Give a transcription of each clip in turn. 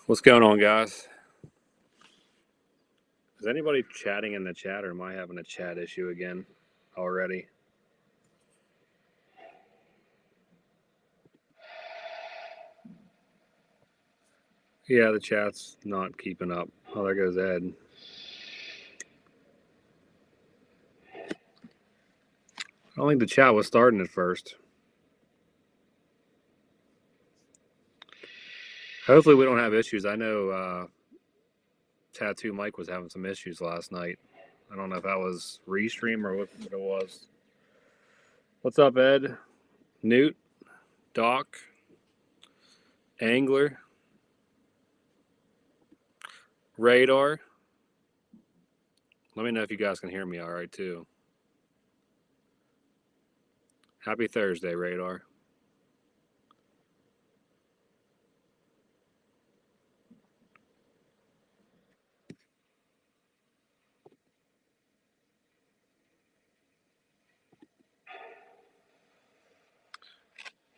What's going on, guys? Is anybody chatting in the chat, or am I having a chat issue again already? Yeah, the chat's not keeping up. Oh, there goes Ed. I don't think the chat was starting at first. Hopefully we don't have issues. I know Tattoo Mike was having some issues last night. I don't know if that was restream or what it was. What's up, Ed? Newt? Doc? Angler? Radar? Let me know if you guys can hear me all right, too. Happy Thursday, Radar.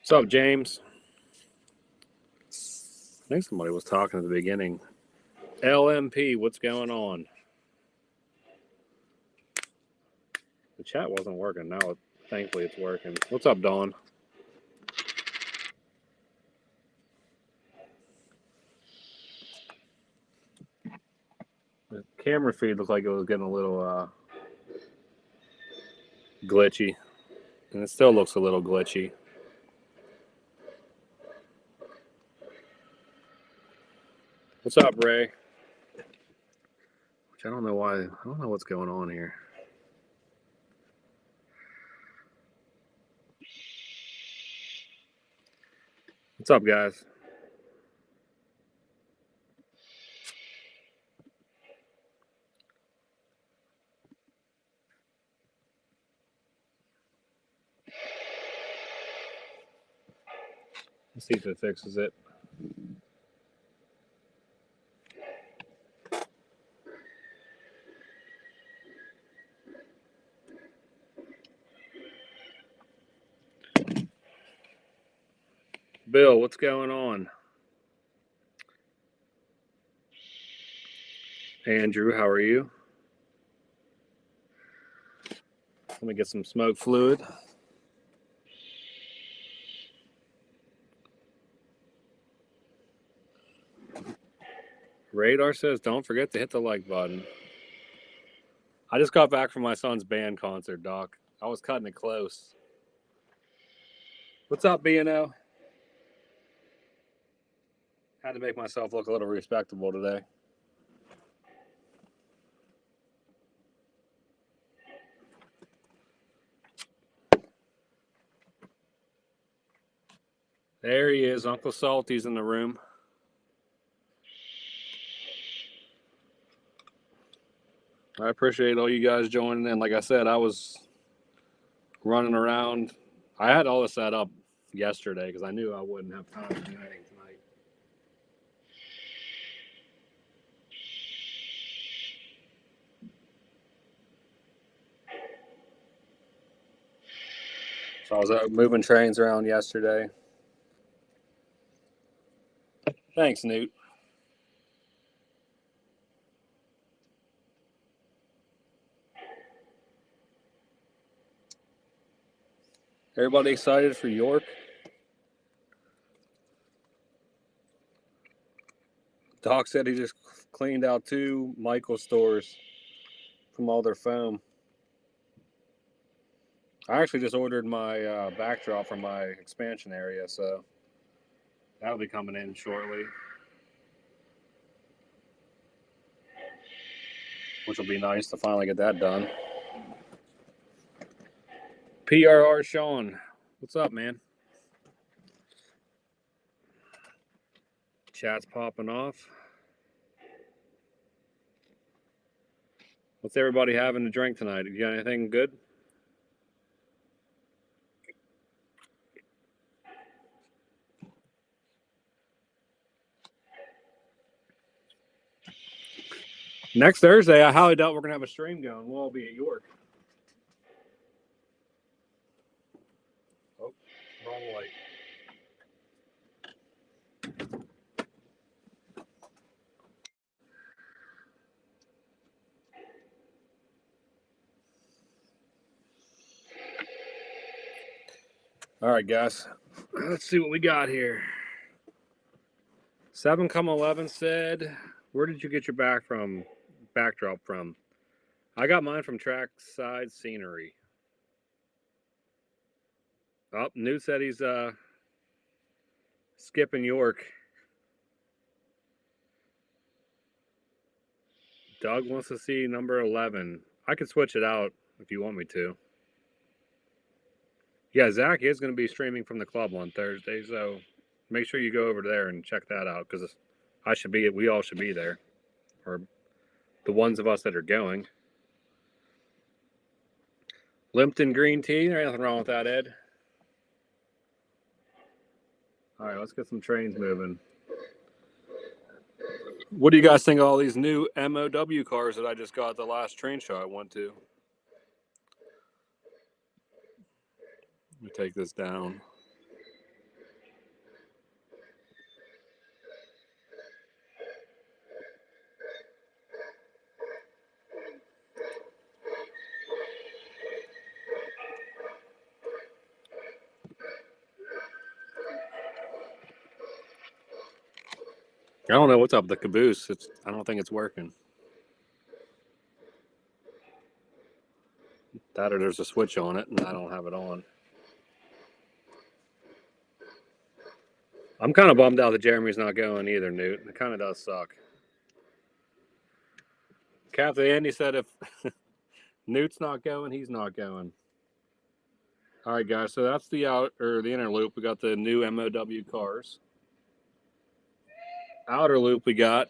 What's up, James? I think somebody was talking at the beginning. LMP, what's going on? The chat wasn't working. Now, thankfully, it's working. What's up, Dawn? The camera feed looked like it was getting a little glitchy. And it still looks a little glitchy. What's up, Ray? Which I don't know why. I don't know what's going on here. What's up, guys? Let's see if it fixes it. Bill, what's going on? Andrew, how are you? Let me get some smoke fluid. Radar says, don't forget to hit the like button. I just got back from my son's band concert, Doc. I was cutting it close. What's up, B&O? Had to make myself look a little respectable today. There he is. Uncle Salty's in the room. I appreciate all you guys joining in. Like I said, I was running around. I had all this set up yesterday because I knew I wouldn't have time to do anything tonight. So I was moving trains around yesterday. Thanks, Newt. Everybody excited for York? Doc said he just cleaned out 2 Michael stores from all their foam. I actually just ordered my backdrop for my expansion area, so that'll be coming in shortly, which will be nice to finally get that done. PRR Sean, what's up, man? Chat's popping off. What's everybody having to drink tonight? You got anything good? Next Thursday, I highly doubt we're going to have a stream going. We'll all be at York. Oh, wrong light. All right, guys. Let's see what we got here. 7-11 said, where did you get your backdrop from? I got mine from Trackside Scenery. Oh, Newt said he's skipping York. Doug wants to see number 11. I can switch it out if you want me to. Yeah, Zach is going to be streaming from the club on Thursday, so make sure you go over there and check that out because we all should be there, or the ones of us that are going. Limpton green tea, there's nothing wrong with that, Ed. All right, let's get some trains moving. What do you guys think of all these new MOW cars that I just got at the last train show I went to? Let me take this down. I don't know what's up with the caboose. I don't think it's working. That or there's a switch on it and I don't have it on. I'm kind of bummed out that Jeremy's not going either, Newt. It kind of does suck. Captain Andy said if Newt's not going, he's not going. All right, guys. So that's the inner loop. We got the new MOW cars. Outer loop we got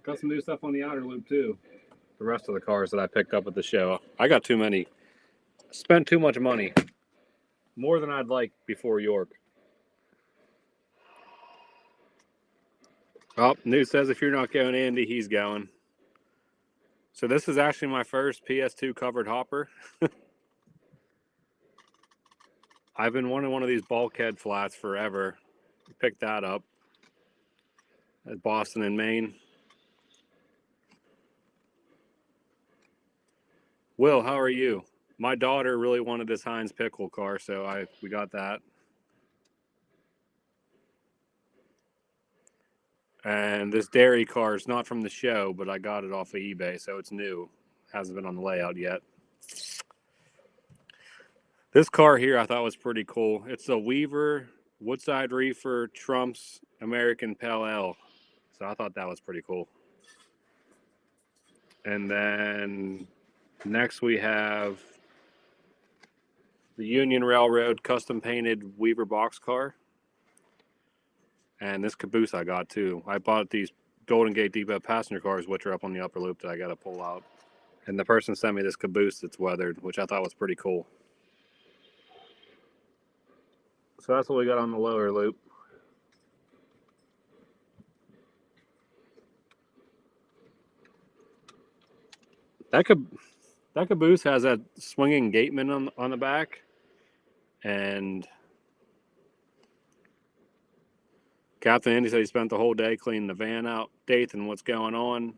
some new stuff on the outer loop too. The rest of the cars that I picked up at the show. I got too many. Spent too much money. More than I'd like before York. Oh, Newt says if you're not going, Andy, he's going. So this is actually my first PS2 covered hopper. I've been wanting one of these bulkhead flats forever. Picked that up at Boston and Maine. Will, how are you? My daughter really wanted this Heinz pickle car, so we got that. And this dairy car is not from the show, but I got it off of eBay, so it's new. Hasn't been on the layout yet. This car here I thought was pretty cool. It's a Weaver Woodside Reefer Trump's American Pale Ale. So I thought that was pretty cool. And then next we have the Union Railroad custom painted Weaver boxcar. And this caboose I got too. I bought these Golden Gate Depot passenger cars, which are up on the upper loop that I got to pull out. And the person sent me this caboose that's weathered, which I thought was pretty cool. So that's what we got on the lower loop. That caboose has that swinging gateman on the back. And Captain Andy said he spent the whole day cleaning the van out. Dathan, what's going on?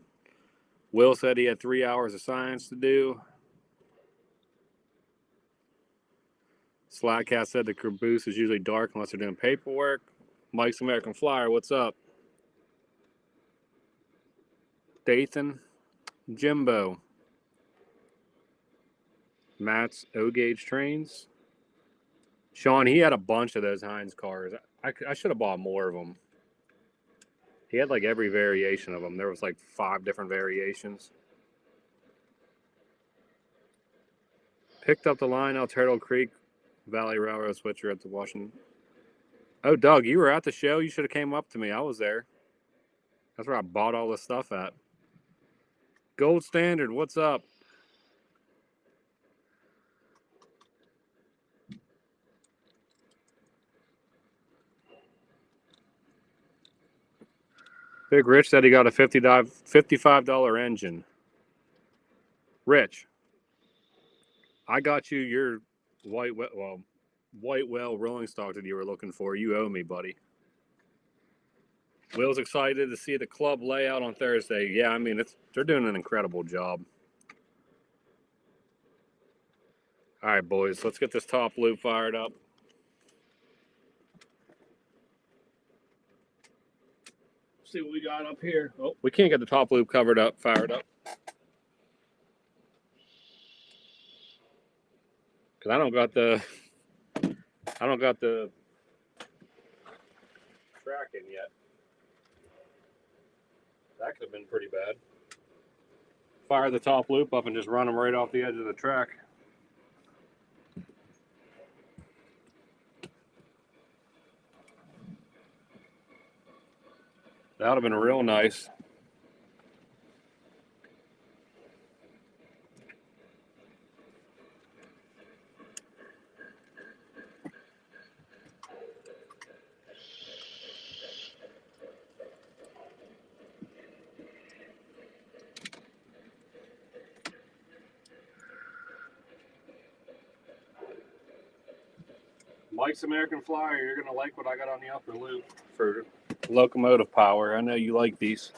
Will said he had 3 hours of science to do. Slackcat said the caboose is usually dark unless they're doing paperwork. Mike's American Flyer, what's up? Dathan, Jimbo. Matt's O-Gauge Trains. Sean, he had a bunch of those Heinz cars. I should have bought more of them. He had like every variation of them. There was like 5 different variations. Picked up the line out Turtle Creek Valley Railroad switcher at the Washington. Oh, Doug, you were at the show. You should have came up to me. I was there. That's where I bought all this stuff at. Gold Standard, what's up? Big Rich said he got a $55 engine. Rich, I got you your white whale rolling stock that you were looking for. You owe me, buddy. Will's excited to see the club layout on Thursday. Yeah, I mean they're doing an incredible job. All right, boys, let's get this top loop fired up. See what we got up here. Oh, we can't get the top loop fired up. Cause I don't got the tracking yet. That could have been pretty bad. Fire the top loop up and just run them right off the edge of the track. That would have been real nice. Mike's American Flyer, you're going to like what I got on the upper loop for locomotive power. I know you like these.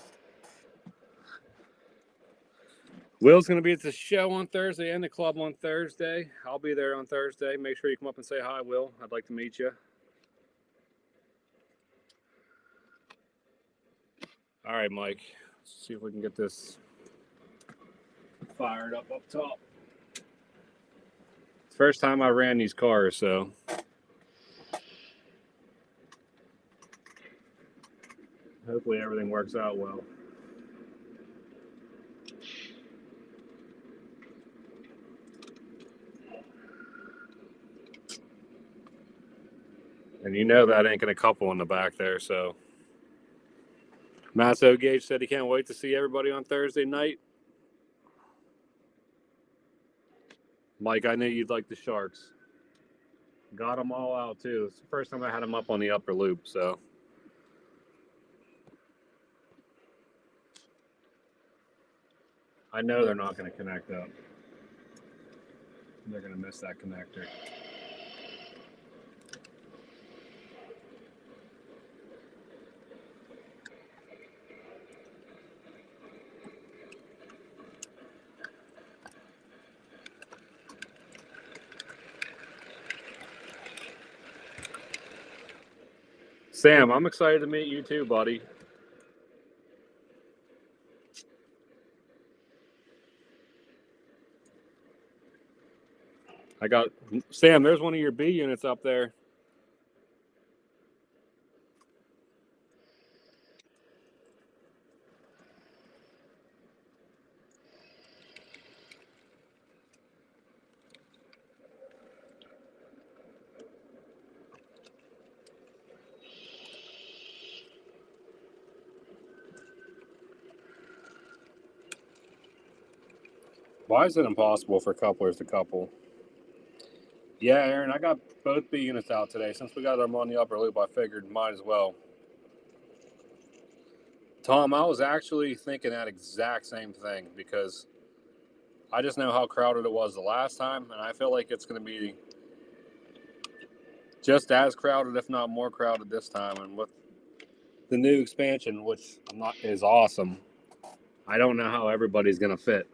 Will's going to be at the show on Thursday and the club on Thursday. I'll be there on Thursday. Make sure you come up and say hi, Will. I'd like to meet you. All right, Mike. Let's see if we can get this fired up top. It's the first time I ran these cars, so hopefully everything works out well. And you know that ain't going to couple in the back there, so. Matt O'Gage said he can't wait to see everybody on Thursday night. Mike, I knew you'd like the Sharks. Got them all out, too. It's the first time I had them up on the upper loop, so. I know they're not going to connect up. They're going to miss that connector. Sam, I'm excited to meet you too, buddy. Sam, there's one of your B units up there. Why is it impossible for couplers to couple? Yeah, Aaron, I got both B units out today. Since we got them on the upper loop, I figured might as well. Tom, I was actually thinking that exact same thing because I just know how crowded it was the last time, and I feel like it's going to be just as crowded, if not more crowded this time. And with the new expansion, which is awesome, I don't know how everybody's going to fit.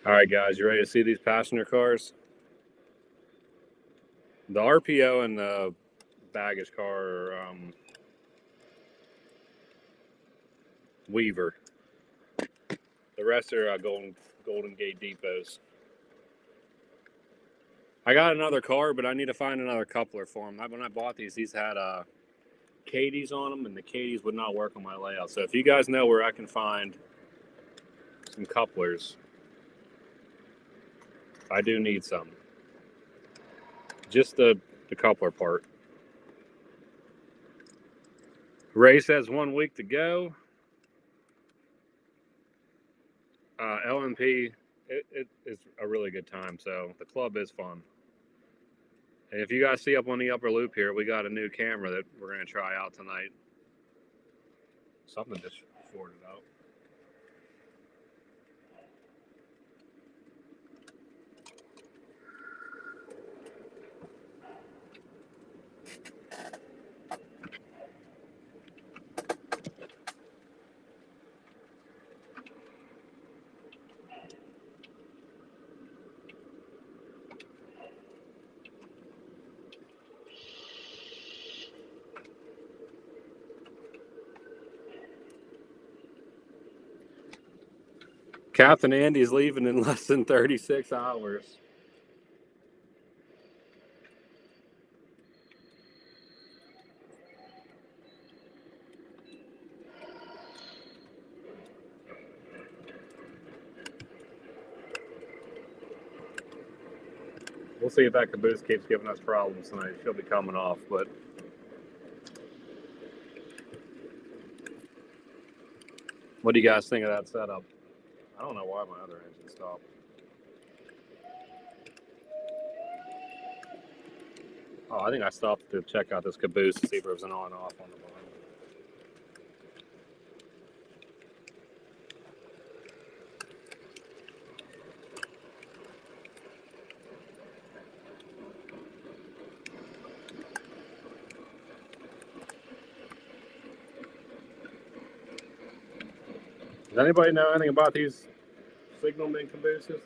All right, guys, you ready to see these passenger cars? The RPO and the baggage car are Weaver. The rest are Golden Gate Depots. I got another car, but I need to find another coupler for them. When I bought these had Katie's on them, and the Katie's would not work on my layout. So if you guys know where I can find some couplers, I do need some. Just the coupler part. Ray says 1 week to go. LMP, it is a really good time. So the club is fun. And if you guys see up on the upper loop here, we got a new camera that we're going to try out tonight. Something just forwarded out. Captain Andy's leaving in less than 36 hours. We'll see if that caboose keeps giving us problems tonight. She'll be coming off, but what do you guys think of that setup? I don't know why my other engine stopped. Oh, I think I stopped to check out this caboose to see if there was an on and off on the bottom. Does anybody know anything about these Signalman cabooses?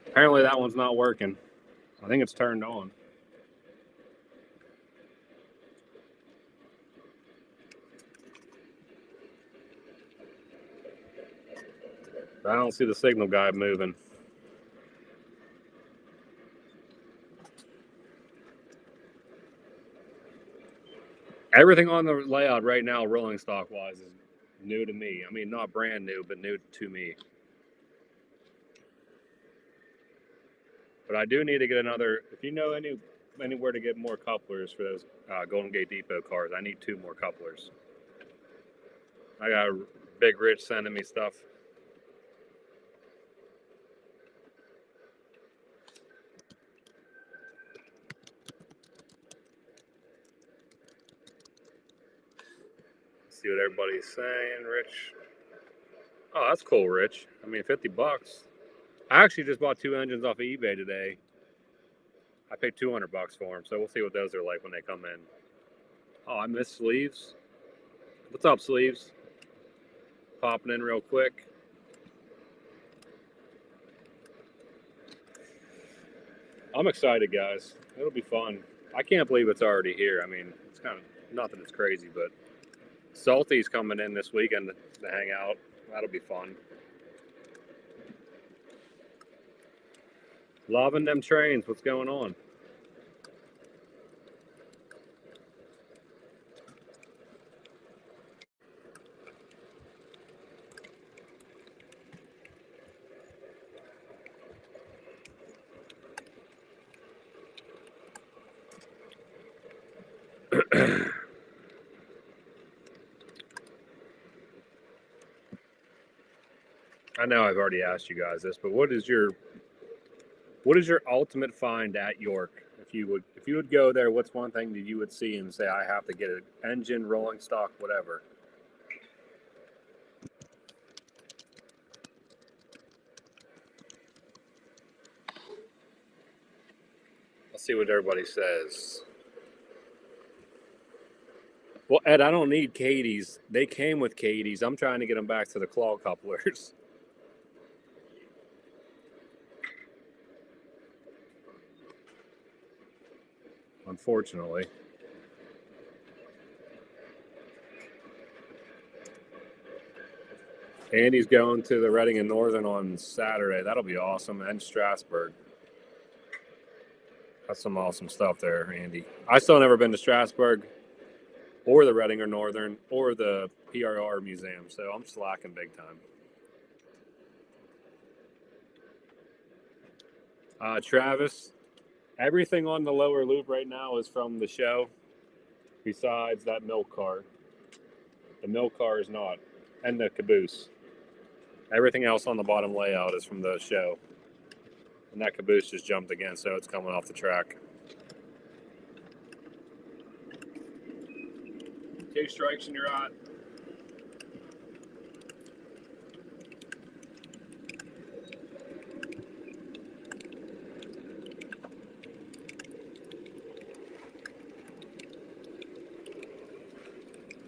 Apparently that one's not working. I think it's turned on. I don't see the signal guide moving. Everything on the layout right now, rolling stock wise, is new to me. I mean, not brand new, but new to me. But I do need to get another. If you know anywhere to get more couplers for those Golden Gate Depot cars, I need 2 more couplers. I got Big Rich sending me stuff. See what everybody's saying, Rich. Oh, that's cool, Rich. I mean, $50. I actually just bought 2 engines off of eBay today. I paid $200 for them, so we'll see what those are like when they come in. Oh, I missed Sleeves. What's up, Sleeves? Popping in real quick. I'm excited, guys. It'll be fun. I can't believe it's already here. I mean, it's kind of, not that it's crazy, but Salty's coming in this weekend to hang out. That'll be fun. Loving them trains. What's going on? I know I've already asked you guys this, but what is your ultimate find at York? If you would go there, what's one thing that you would see and say, I have to get an engine, rolling stock, whatever? Let's see what everybody says. Well, Ed, I don't need Katie's. They came with Katie's. I'm trying to get them back to the claw couplers. Unfortunately. Andy's going to the Reading and Northern on Saturday. That'll be awesome. And Strasburg. That's some awesome stuff there, Andy. I still never been to Strasburg or the Reading or Northern or the PRR Museum, so I'm slacking big time. Travis, everything on the lower loop right now is from the show, besides that milk car. The milk car is not, and the caboose. Everything else on the bottom layout is from the show. And that caboose just jumped again, so it's coming off the track. 2 strikes and you're out.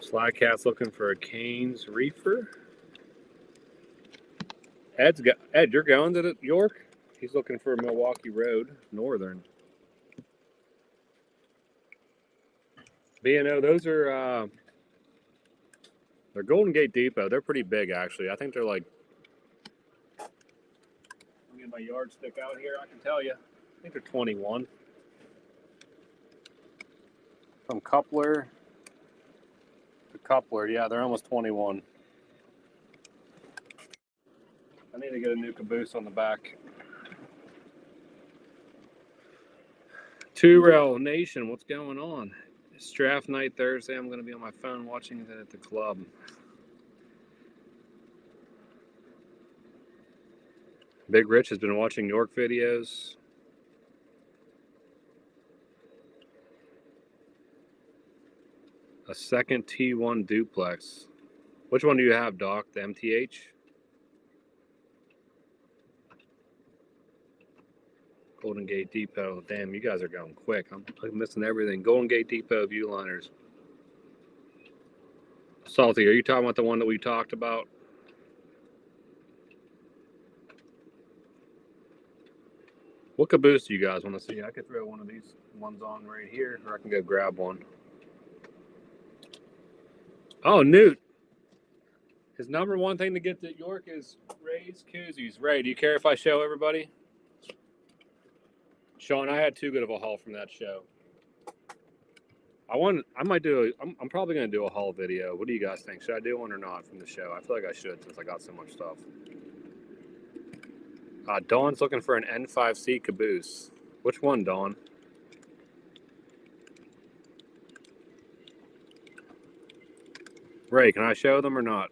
Sly Cat's looking for a Canes reefer. Ed, you're going to York? He's looking for Milwaukee Road, Northern. B&O, those are they're Golden Gate Depot. They're pretty big, actually. I think they're like, let me get my yardstick out here. I can tell you. I think they're 21. From coupler to coupler, yeah, they're almost 21. I need to get a new caboose on the back. Two Rail Nation, what's going on? It's draft night Thursday. I'm going to be on my phone watching it at the club. Big Rich has been watching York videos. A second T1 duplex. Which one do you have, Doc? The MTH? Golden Gate Depot. Damn, you guys are going quick. I'm missing everything. Golden Gate Depot Viewliners. Salty, are you talking about the one that we talked about? What caboose do you guys want to see? I could throw one of these ones on right here, or I can go grab one. Oh, Newt. His number one thing to get to York is Ray's Koozies. Ray, do you care if I show everybody? Sean, I had too good of a haul from that show. I'm probably going to do a haul video. What do you guys think? Should I do one or not from the show? I feel like I should since I got so much stuff. Dawn's looking for an N5C caboose. Which one, Dawn? Ray, can I show them or not?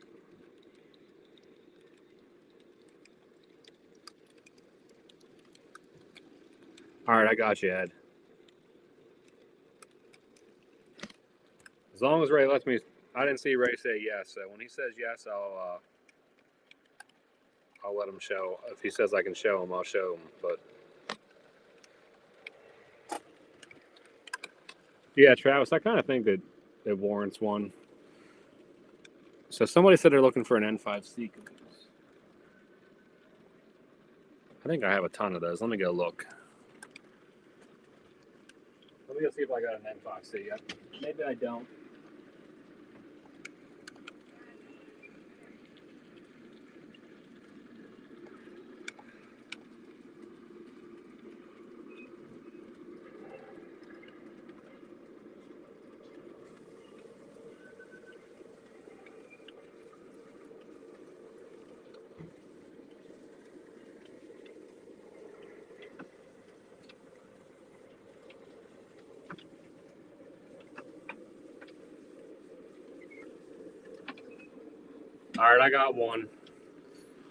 All right, I got you, Ed. As long as Ray lets me, I didn't see Ray say yes. So when he says yes, I'll let him show. If he says I can show him, I'll show him. But yeah, Travis, I kind of think that it warrants one. So somebody said they're looking for an N5C caboose. I think I have a ton of those. Let me go look. Let me go see if I got an N5C yet. Maybe I don't. All right, I got one.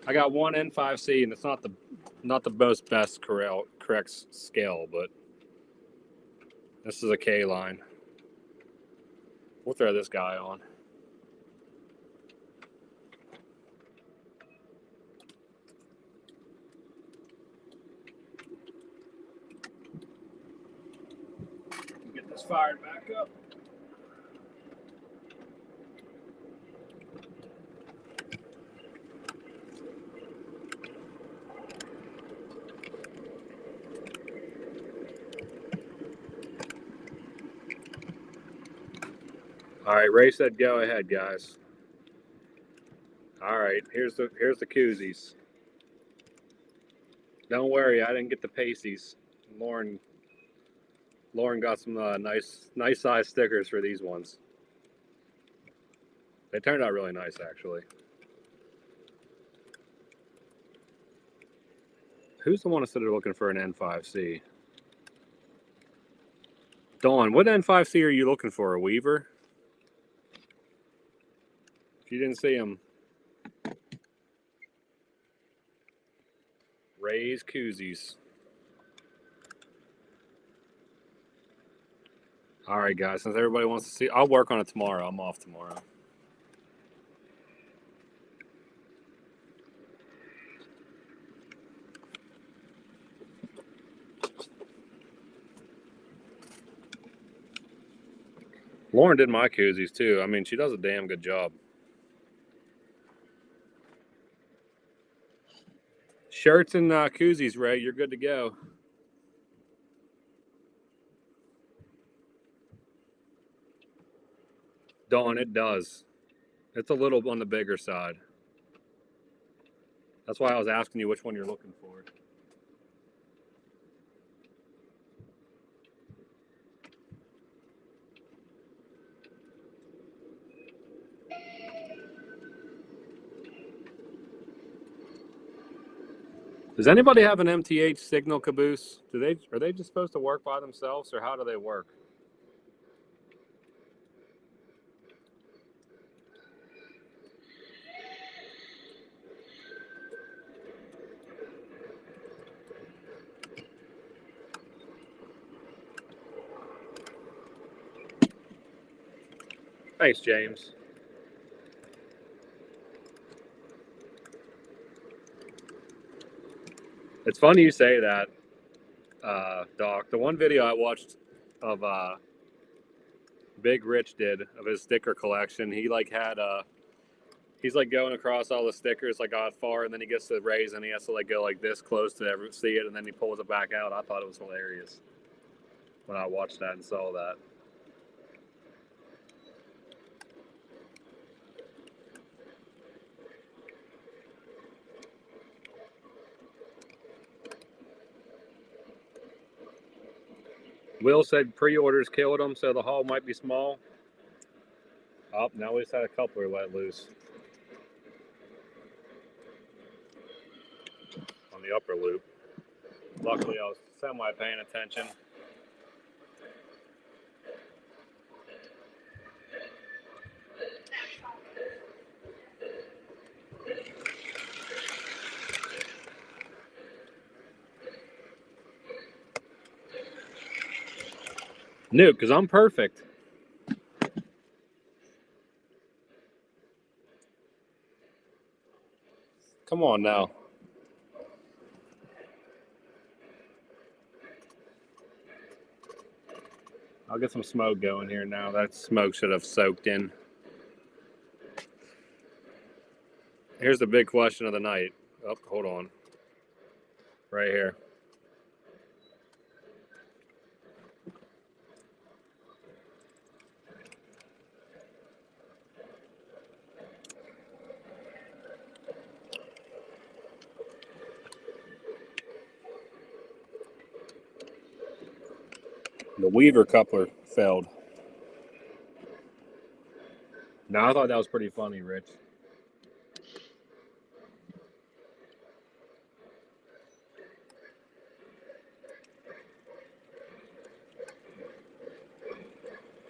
I got one N5C, and it's not the most best correct scale, but this is a K line. We'll throw this guy on. Get this fired back up. All right, Ray said go ahead, guys. All right, here's the koozies. Don't worry, I didn't get the pasties. Lauren got some nice size stickers for these ones. They turned out really nice, actually. Who's the one that said they're looking for an N5C? Dawn, what N5C are you looking for? A Weaver? If you didn't see him, Ray's Koozies. All right, guys, since everybody wants to see, I'll work on it tomorrow. I'm off tomorrow. Lauren did my koozies too. I mean, she does a damn good job. Shirts and koozies, Ray, you're good to go. Dawn, it does. It's a little on the bigger side. That's why I was asking you which one you're looking for. Does anybody have an MTH signal caboose? Are they just supposed to work by themselves, or how do they work? Thanks, James. It's funny you say that, Doc. The one video I watched of Big Rich did of his sticker collection, he like had he's like going across all the stickers like odd far, and then he gets to raise and he has to like go like this close to see it, and then he pulls it back out. I thought it was hilarious when I watched that and saw that. Will said pre-orders killed him, so the haul might be small. Oh, now we just had a coupler let loose on the upper loop. Luckily, I was semi-paying attention. Nuke, because I'm perfect. Come on now. I'll get some smoke going here now. That smoke should have soaked in. Here's the big question of the night. Oh, hold on. Right here. The Weaver coupler failed. No, I thought that was pretty funny, Rich.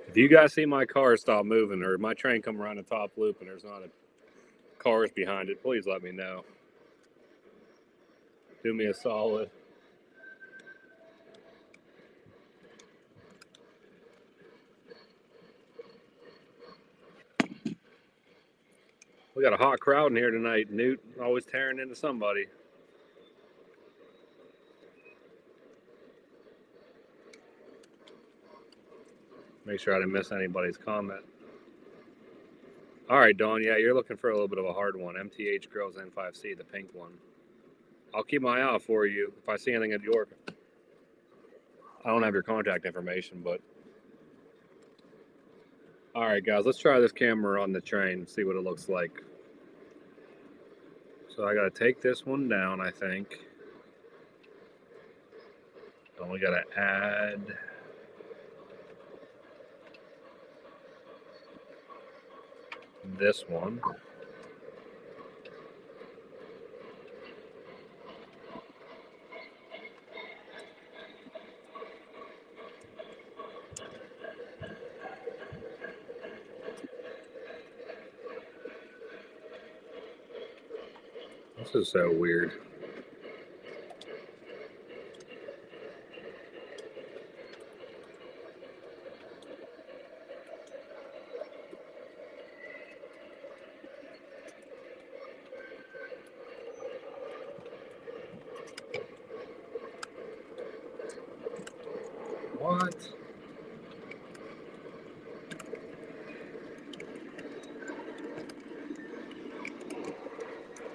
If you guys see my car stop moving or my train come around the top loop and there's not cars behind it, please let me know. Do me a solid. We got a hot crowd in here tonight. Newt always tearing into somebody. Make sure I didn't miss anybody's comment. All right, Dawn. Yeah, you're looking for a little bit of a hard one. MTH Girls N5C, the pink one. I'll keep my eye out for you if I see anything at York. I don't have your contact information, but. All right, guys, let's try this camera on the train and see what it looks like. So I got to take this one down, I think. Then we got to add this one. This is so weird. What?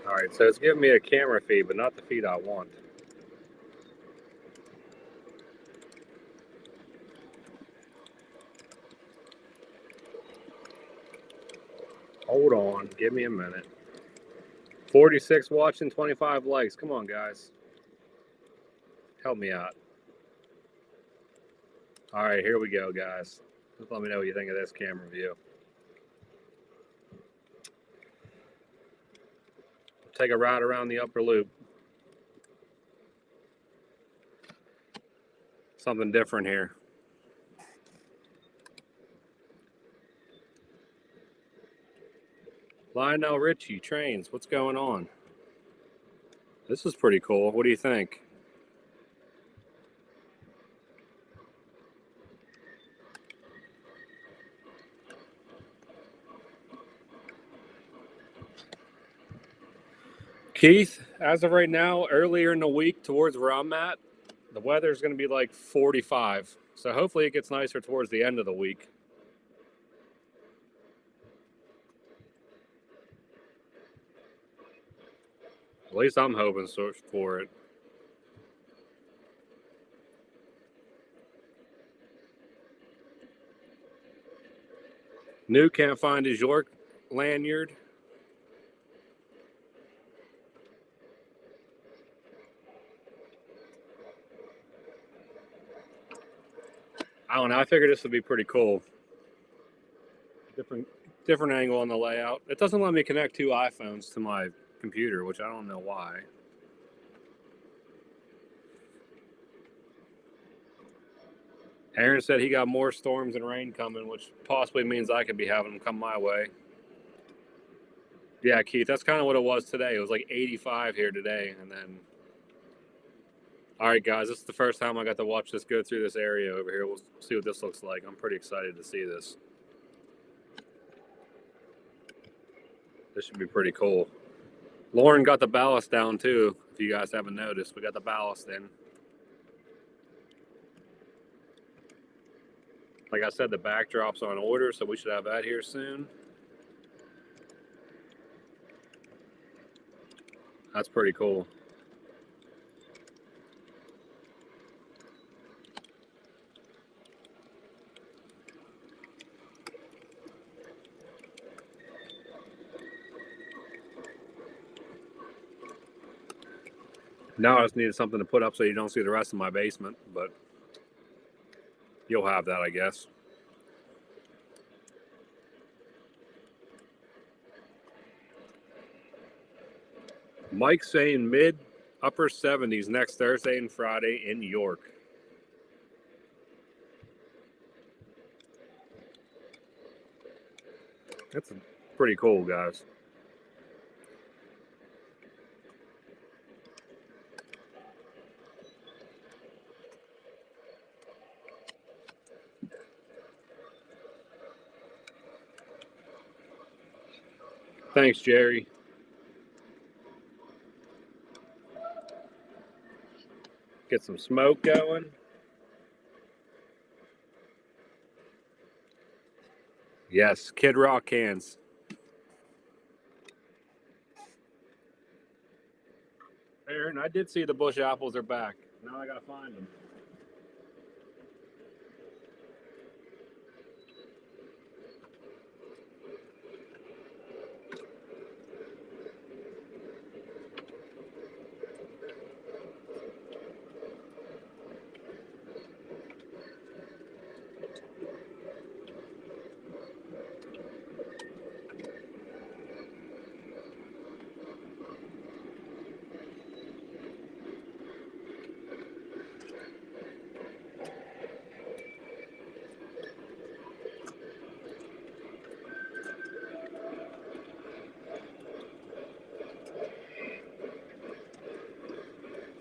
All right, so it's giving me a camera feed, but not the feed I want. Hold on. Give me a minute. 46 watching, 25 likes. Come on, guys. Help me out. All right, here we go, guys. Just let me know what you think of this camera view. Take a ride around the upper loop. Something different here. Lionel Richie, trains. What's going on? This is pretty cool. What do you think? Keith, as of right now, earlier in the week towards where I'm at, the weather's going to be like 45. So hopefully it gets nicer towards the end of the week. At least I'm hoping for it. New can't find his York lanyard. I don't know. I figured this would be pretty cool. Different angle on the layout. It doesn't let me connect two iPhones to my computer, which I don't know why. Aaron said he got more storms and rain coming, which possibly means I could be having them come my way. Yeah, Keith, that's kind of what it was today. It was like 85 here today, and then... All right, guys, this is the first time I got to watch this go through this area over here. We'll see what this looks like. I'm pretty excited to see this. This should be pretty cool. Lauren got the ballast down, too, if you guys haven't noticed. We got the ballast in. Like I said, the backdrop's on order, so we should have that here soon. That's pretty cool. Now I just needed something to put up so you don't see the rest of my basement, but you'll have that, I guess. Mike saying mid-upper 70s next Thursday and Friday in York. That's pretty cool, guys. Thanks, Jerry. Get some smoke going. Yes, Kid Rock cans. Aaron, I did see the bush apples are back. Now I gotta find them.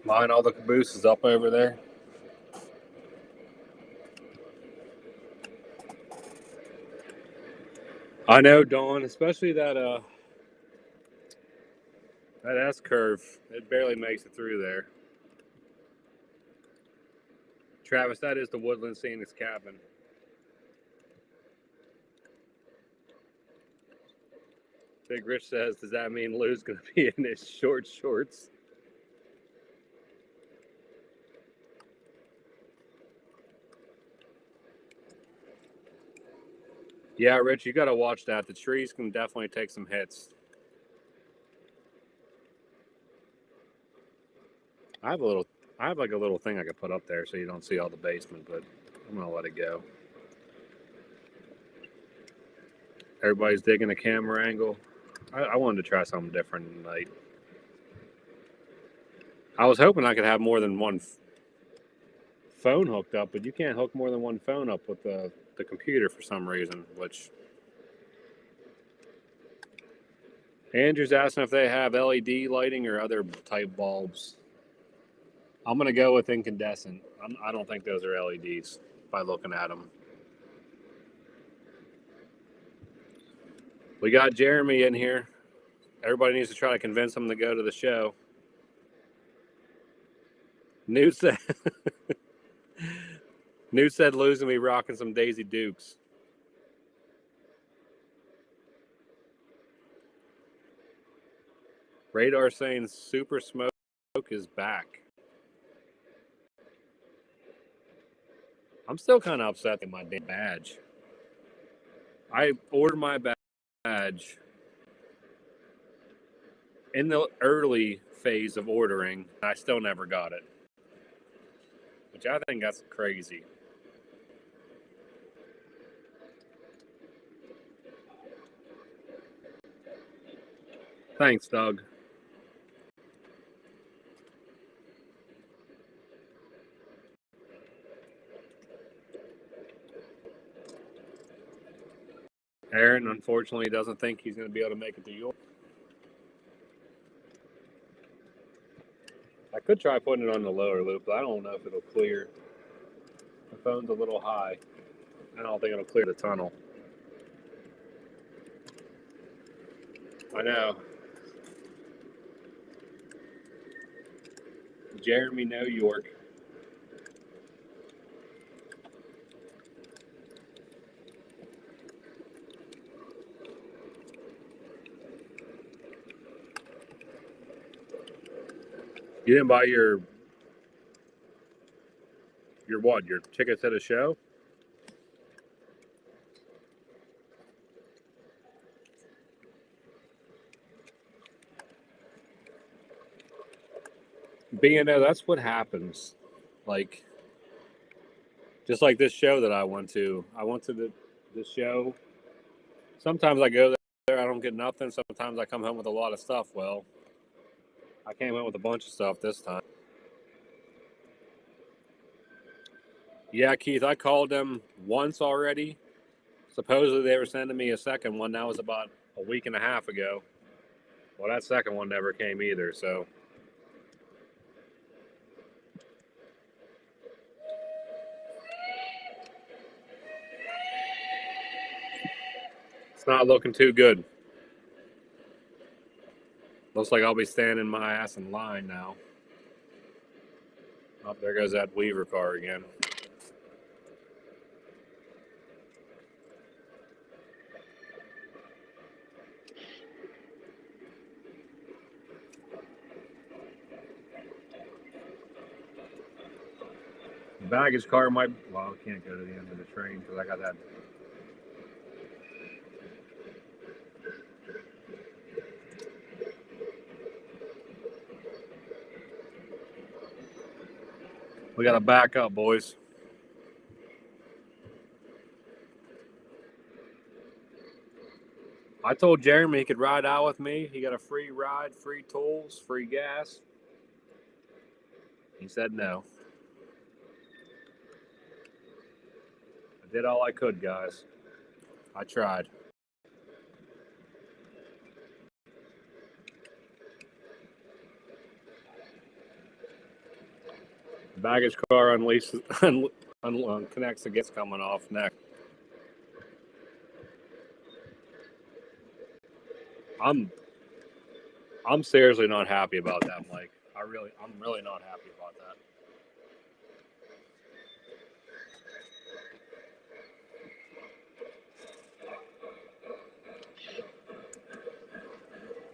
Line all the cabooses up over there. I know, Dawn, especially that S curve. It barely makes it through there. Travis, that is the Woodland Scenics cabin. Big Rich says, does that mean Lou's going to be in his short shorts? Yeah, Rich, you got to watch that. The trees can definitely take some hits. I have like a little thing I could put up there so you don't see all the basement, but I'm gonna let it go. Everybody's digging the camera angle. I wanted to try something different tonight. I was hoping I could have more than one phone hooked up, but you can't hook more than one phone up with the computer for some reason, which Andrew's asking if they have LED lighting or other type bulbs. I'm going to go with incandescent. I don't think those are LEDs by looking at them. We got Jeremy in here. Everybody needs to try to convince him to go to the show. Newt said, losing me rocking some Daisy Dukes. Radar saying Super Smoke is back. I'm still kind of upset with my damn badge. I ordered my badge in the early phase of ordering, and I still never got it. Which I think that's crazy. Thanks, Doug. Aaron, unfortunately, doesn't think he's going to be able to make it to York. I could try putting it on the lower loop, but I don't know if it'll clear. The phone's a little high. I don't think it'll clear the tunnel. I know. Jeremy, no York. You didn't buy your what? Your ticket to the show? Being there, that's what happens. Like, just like this show that I went to. I went to this show. Sometimes I go there, I don't get nothing. Sometimes I come home with a lot of stuff. Well, I came home with a bunch of stuff this time. Yeah, Keith, I called them once already. Supposedly they were sending me a second one. That was about a week and a half ago. Well, that second one never came either, so. It's not looking too good. Looks like I'll be standing my ass in line now. Oh, there goes that Weaver car again. The baggage car might. Well, I can't go to the end of the train because I got that. We got to back up, boys. I told Jeremy he could ride out with me. He got a free ride, free tools, free gas. He said no. I did all I could, guys. I tried. The baggage car connects against coming off next. I'm seriously not happy about that, Mike. I'm really not happy about that.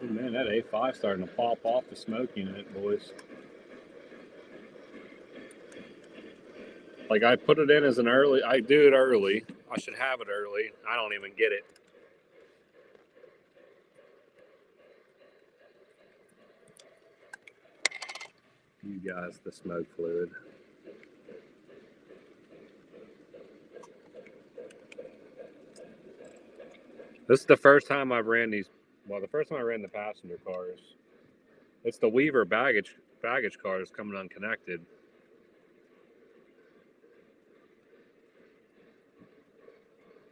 Oh, man, that A5 starting to pop off the smoking in it, boys. Like I put it in as an early. I do it early, I should have it early. I don't even get it. You guys, the smoke fluid. This is the first time I've ran these. Well, the first time I ran the passenger cars. It's the Weaver baggage cars coming unconnected.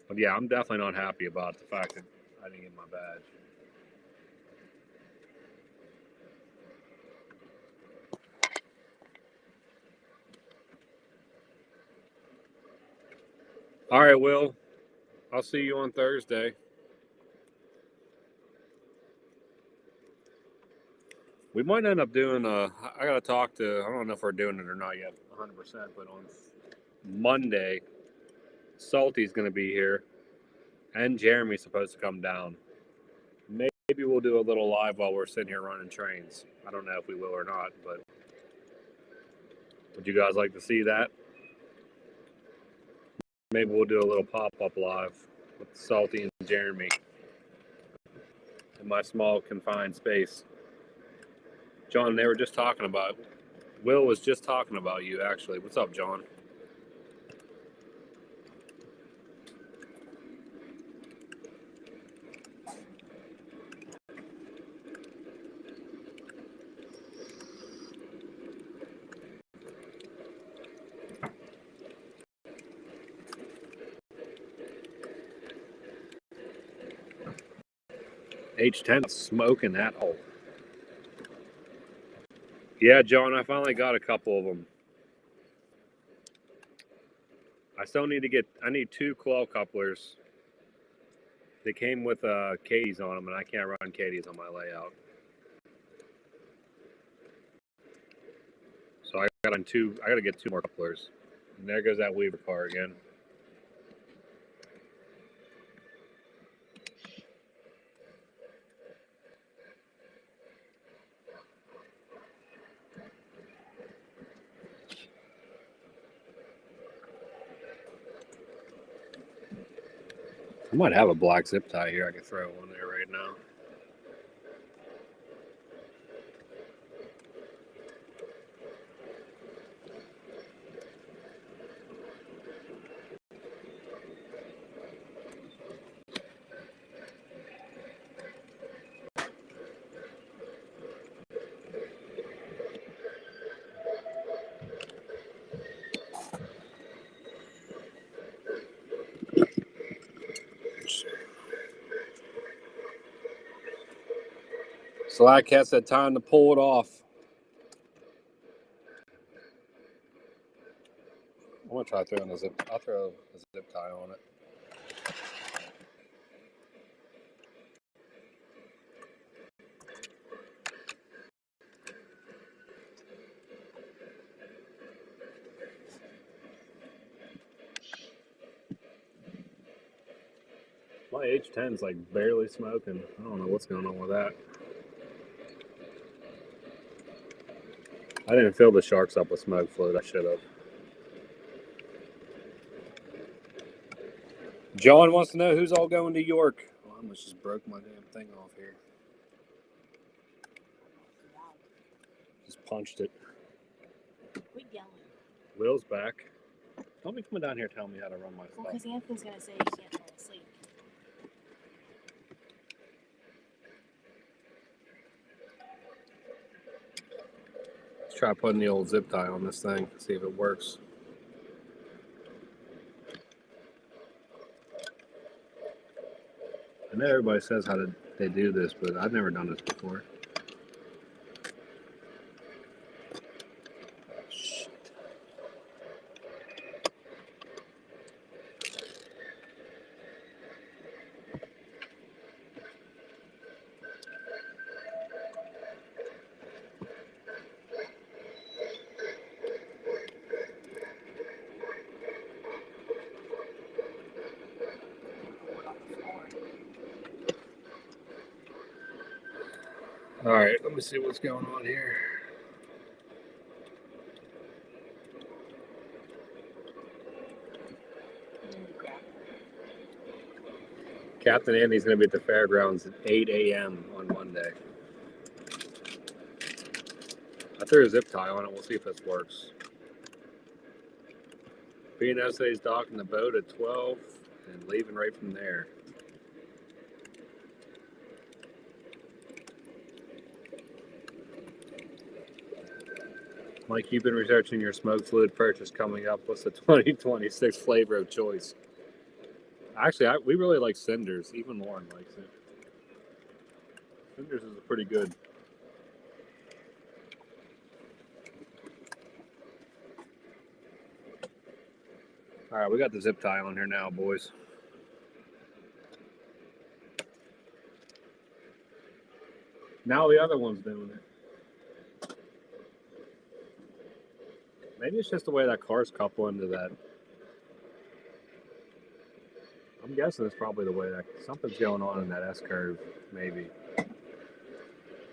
But yeah, I'm definitely not happy about the fact that I didn't get my badge. All right, Will. I'll see you on Thursday. We might end up doing I got to talk to, I don't know if we're doing it or not yet, 100%, but on Monday, Salty's going to be here, and Jeremy's supposed to come down. Maybe we'll do a little live while we're sitting here running trains. I don't know if we will or not, but would you guys like to see that? Maybe we'll do a little pop-up live with Salty and Jeremy in my small confined space. John, they were just talking about, Will was just talking about you, actually. What's up, John? H10 smoking that hole. Yeah, John, I finally got a couple of them. I still need to get, I need 2 claw couplers. They came with Katie's on them, and I can't run Katie's on my layout. So I got to get 2 more couplers. And there goes that Weaver car again. I might have a black zip tie here. I could throw one there right now. Slack Cat said time to pull it off. I'm gonna try throwing a zip. I'll throw a zip tie on it. My H10's like barely smoking. I don't know what's going on with that. I didn't fill the sharks up with smoke fluid. I should have. John wants to know who's all going to York. Oh, I almost just broke my damn thing off here. Just punched it. Quit yelling. Will's back. Don't be coming down here telling me how to run my stuff. Well, because Anthony's going to say you can't fall asleep. Let's try putting the old zip tie on this thing, see if it works. I know everybody says how they do this, but I've never done this before. Shit. All right, let me see what's going on here. Captain Andy's going to be at the fairgrounds at 8 a.m. on Monday. I threw a zip tie on it. We'll see if this works. B&SA's docking the boat at 12 and leaving right from there. Mike, you've been researching your smoke fluid purchase coming up. What's the 2026 flavor of choice? Actually, we really like Cinders. Even Lauren likes it. Cinders is pretty good. All right, we got the zip tie on here now, boys. Now the other one's doing it. Maybe it's just the way that car's coupled into that. I'm guessing it's probably the way that something's going on in that S curve, maybe.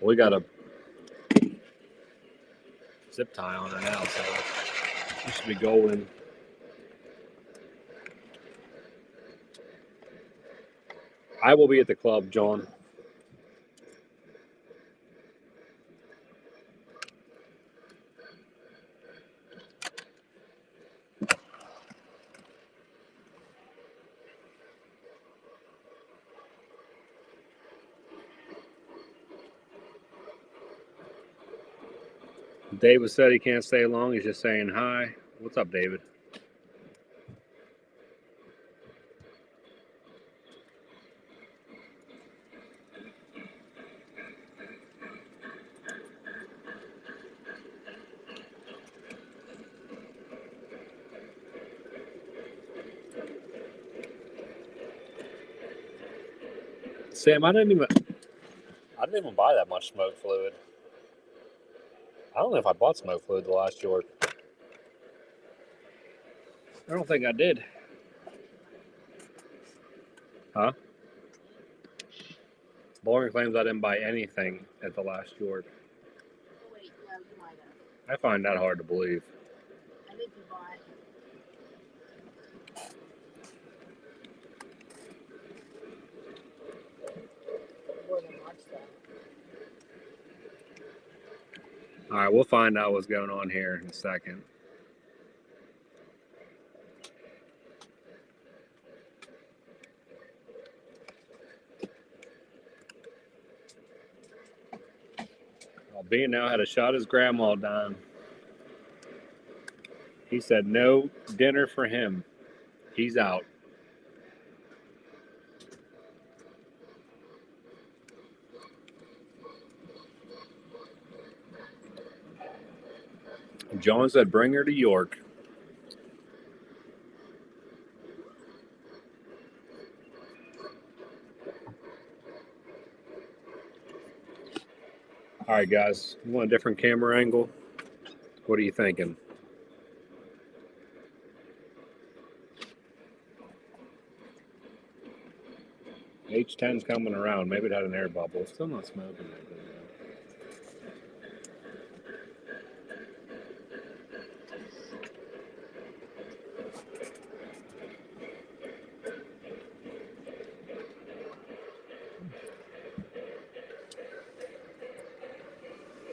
We got a zip tie on her now, so we should be golden. I will be at the club, John. David said he can't stay long. He's just saying hi. What's up, David? Sam, I didn't even buy that much smoke fluid. I don't know if I bought smoke fluid the last York. I don't think I did. Huh? Lauren claims I didn't buy anything at the last York. Oh, wait, no, you might have. I find that hard to believe. I think you bought more than much stuff. All right, we'll find out what's going on here in a second. Well, B now had a shot his grandma down. He said no dinner for him. He's out. John said bring her to York. All right, guys. You want a different camera angle? What are you thinking? H10's coming around. Maybe it had an air bubble. It's still not smoking that good, though.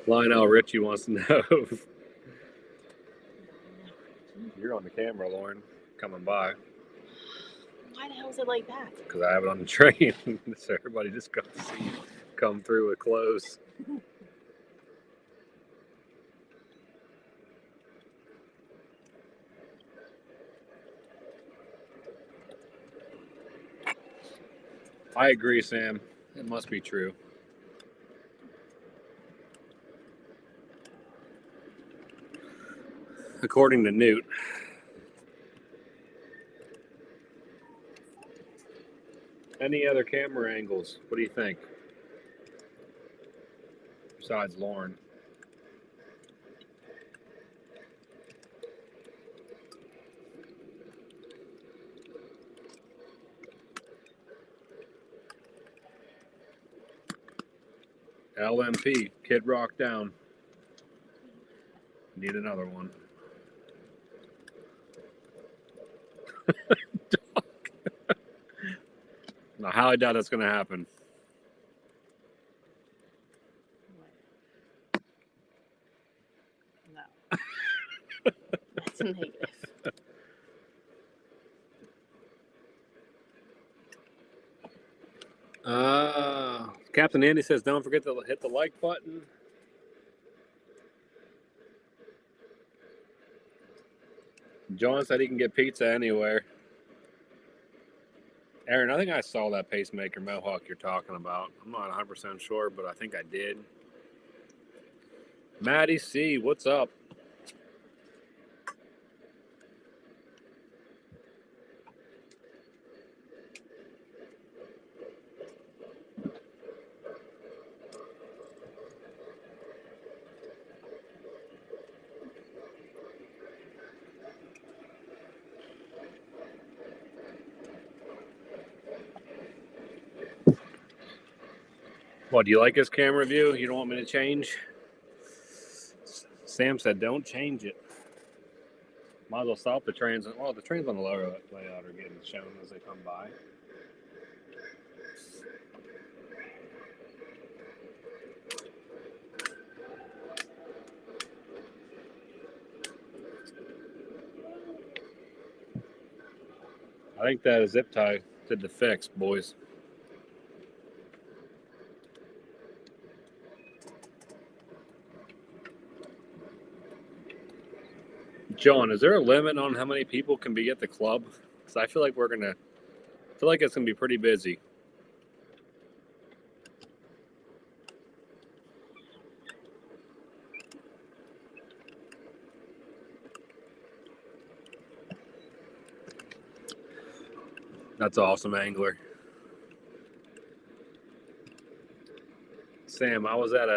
Lionel Richie wants to know. You're on the camera, Lauren, coming by. Why the hell is it like that? Because I have it on the train, so everybody just got to see you come through with clothes. I agree, Sam. It must be true. According to Newt. Any other camera angles? What do you think? Besides Lauren. LMP, Kid Rock down. Need another one. Now, highly doubt that's going to happen. No. That's a negative. Captain Andy says, don't forget to hit the like button. John said he can get pizza anywhere. Aaron, I think I saw that pacemaker mohawk you're talking about. I'm not 100% sure, but I think I did. Maddie C, what's up? What, do you like this camera view? You don't want me to change? Sam said, don't change it. Might as well stop the trains. Well, the trains on the lower layout are getting shown as they come by. I think that zip tie did the fix, boys. John, is there a limit on how many people can be at the club? Because I feel like it's gonna be pretty busy. That's awesome, Angler. Sam, I was at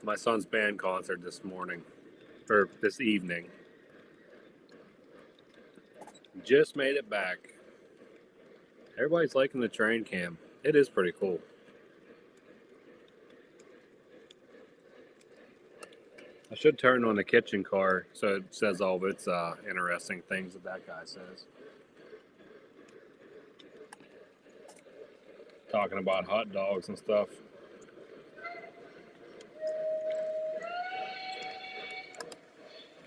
my son's band concert this morning, or this evening. Just made it back. Everybody's liking the train cam. It is pretty cool. I should turn on the kitchen car so it says all of its interesting things that guy says. Talking about hot dogs and stuff.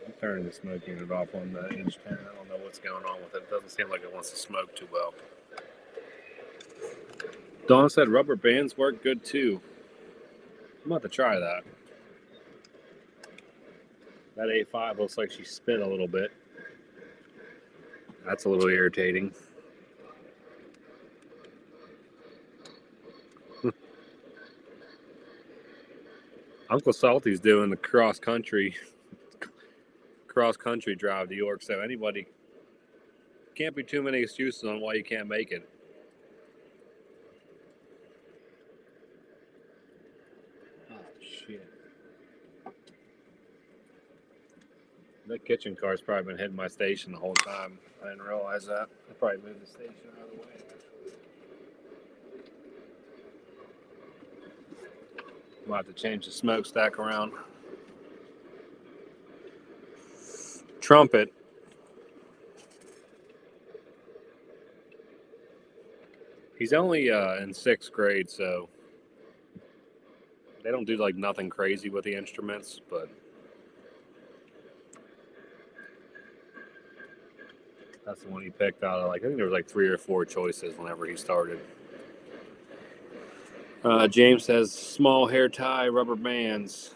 I'm turning the smoke unit off on the H10. I don't know what's going on with it. It doesn't seem like it wants to smoke too well. Dawn said rubber bands work good too. I'm about to try that. That A5 looks like she spit a little bit. That's a little irritating. Uncle Salty's doing the cross country drive to York, so anybody can't be too many excuses on why you can't make it. Oh shit. That kitchen car's probably been hitting my station the whole time. I didn't realize that. I probably moved the station out of the way. I'm about to change the smokestack around. Trumpet. He's only in 6th grade, so they don't do like nothing crazy with the instruments, but that's the one he picked out of, like, I think there was like 3 or 4 choices whenever he started. James says small hair tie, rubber bands.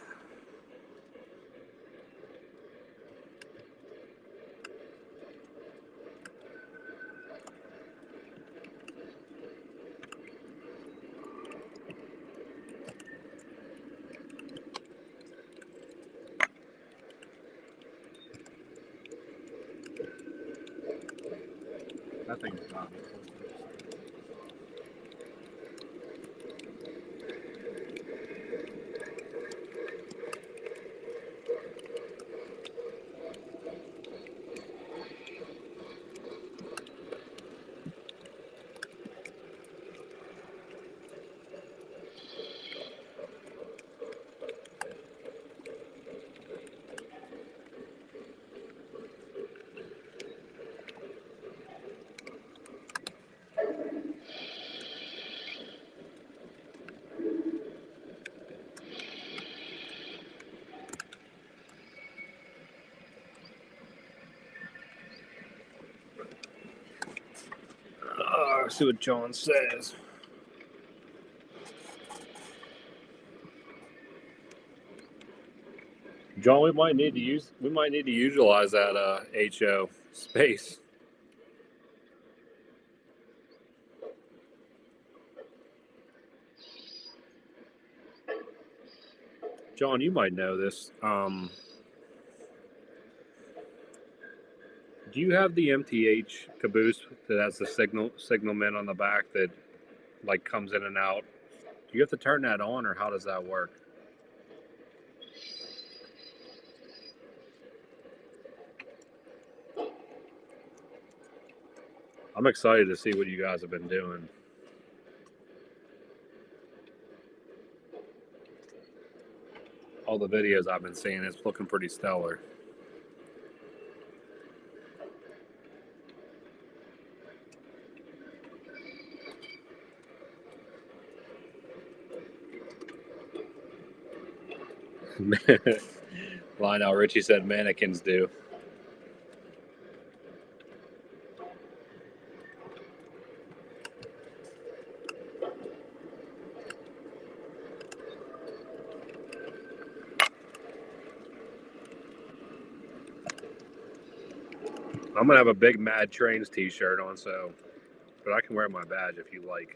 That thing's not. Let's see what John says. John, we might need to utilize that HO space. John, you might know this. Do you have the MTH caboose that has the signalman on the back that like comes in and out? Do you have to turn that on, or how does that work? I'm excited to see what you guys have been doing. All the videos I've been seeing, it's looking pretty stellar. Lionel Richie said mannequins do. I'm gonna have a big Mad Trains t-shirt on, but I can wear my badge if you like.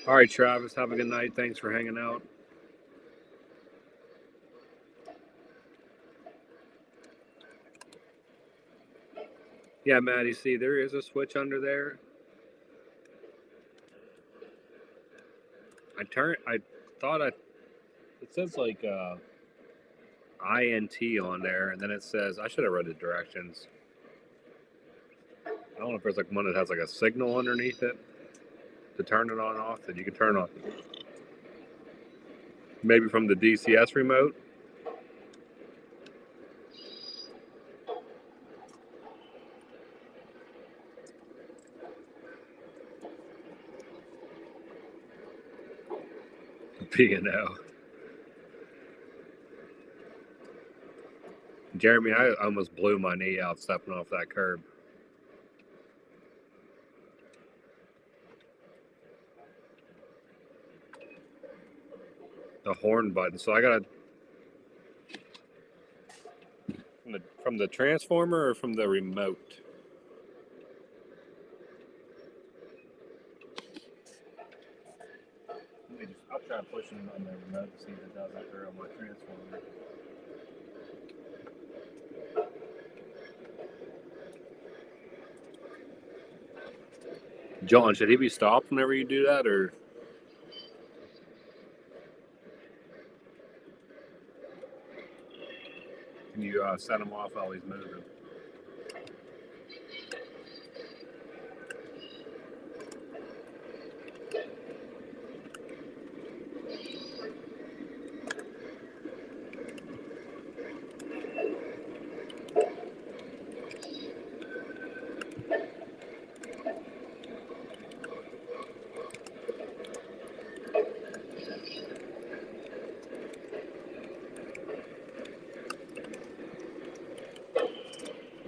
All right, Travis, have a good night. Thanks for hanging out. Yeah, Maddie, see, there is a switch under there. I thought it says like INT on there, and then it says, I should have read the directions. I don't know if there's like one that has like a signal underneath it to turn it on and off that you can turn on. Maybe from the DCS remote. P&O. Jeremy, I almost blew my knee out stepping off that curb. The horn button. So I gotta from the transformer or from the remote. I'll try pushing it on the remote to see if it does after on my transformer. John, should he be stopped whenever you do that, or? Can you set him off while he's moving?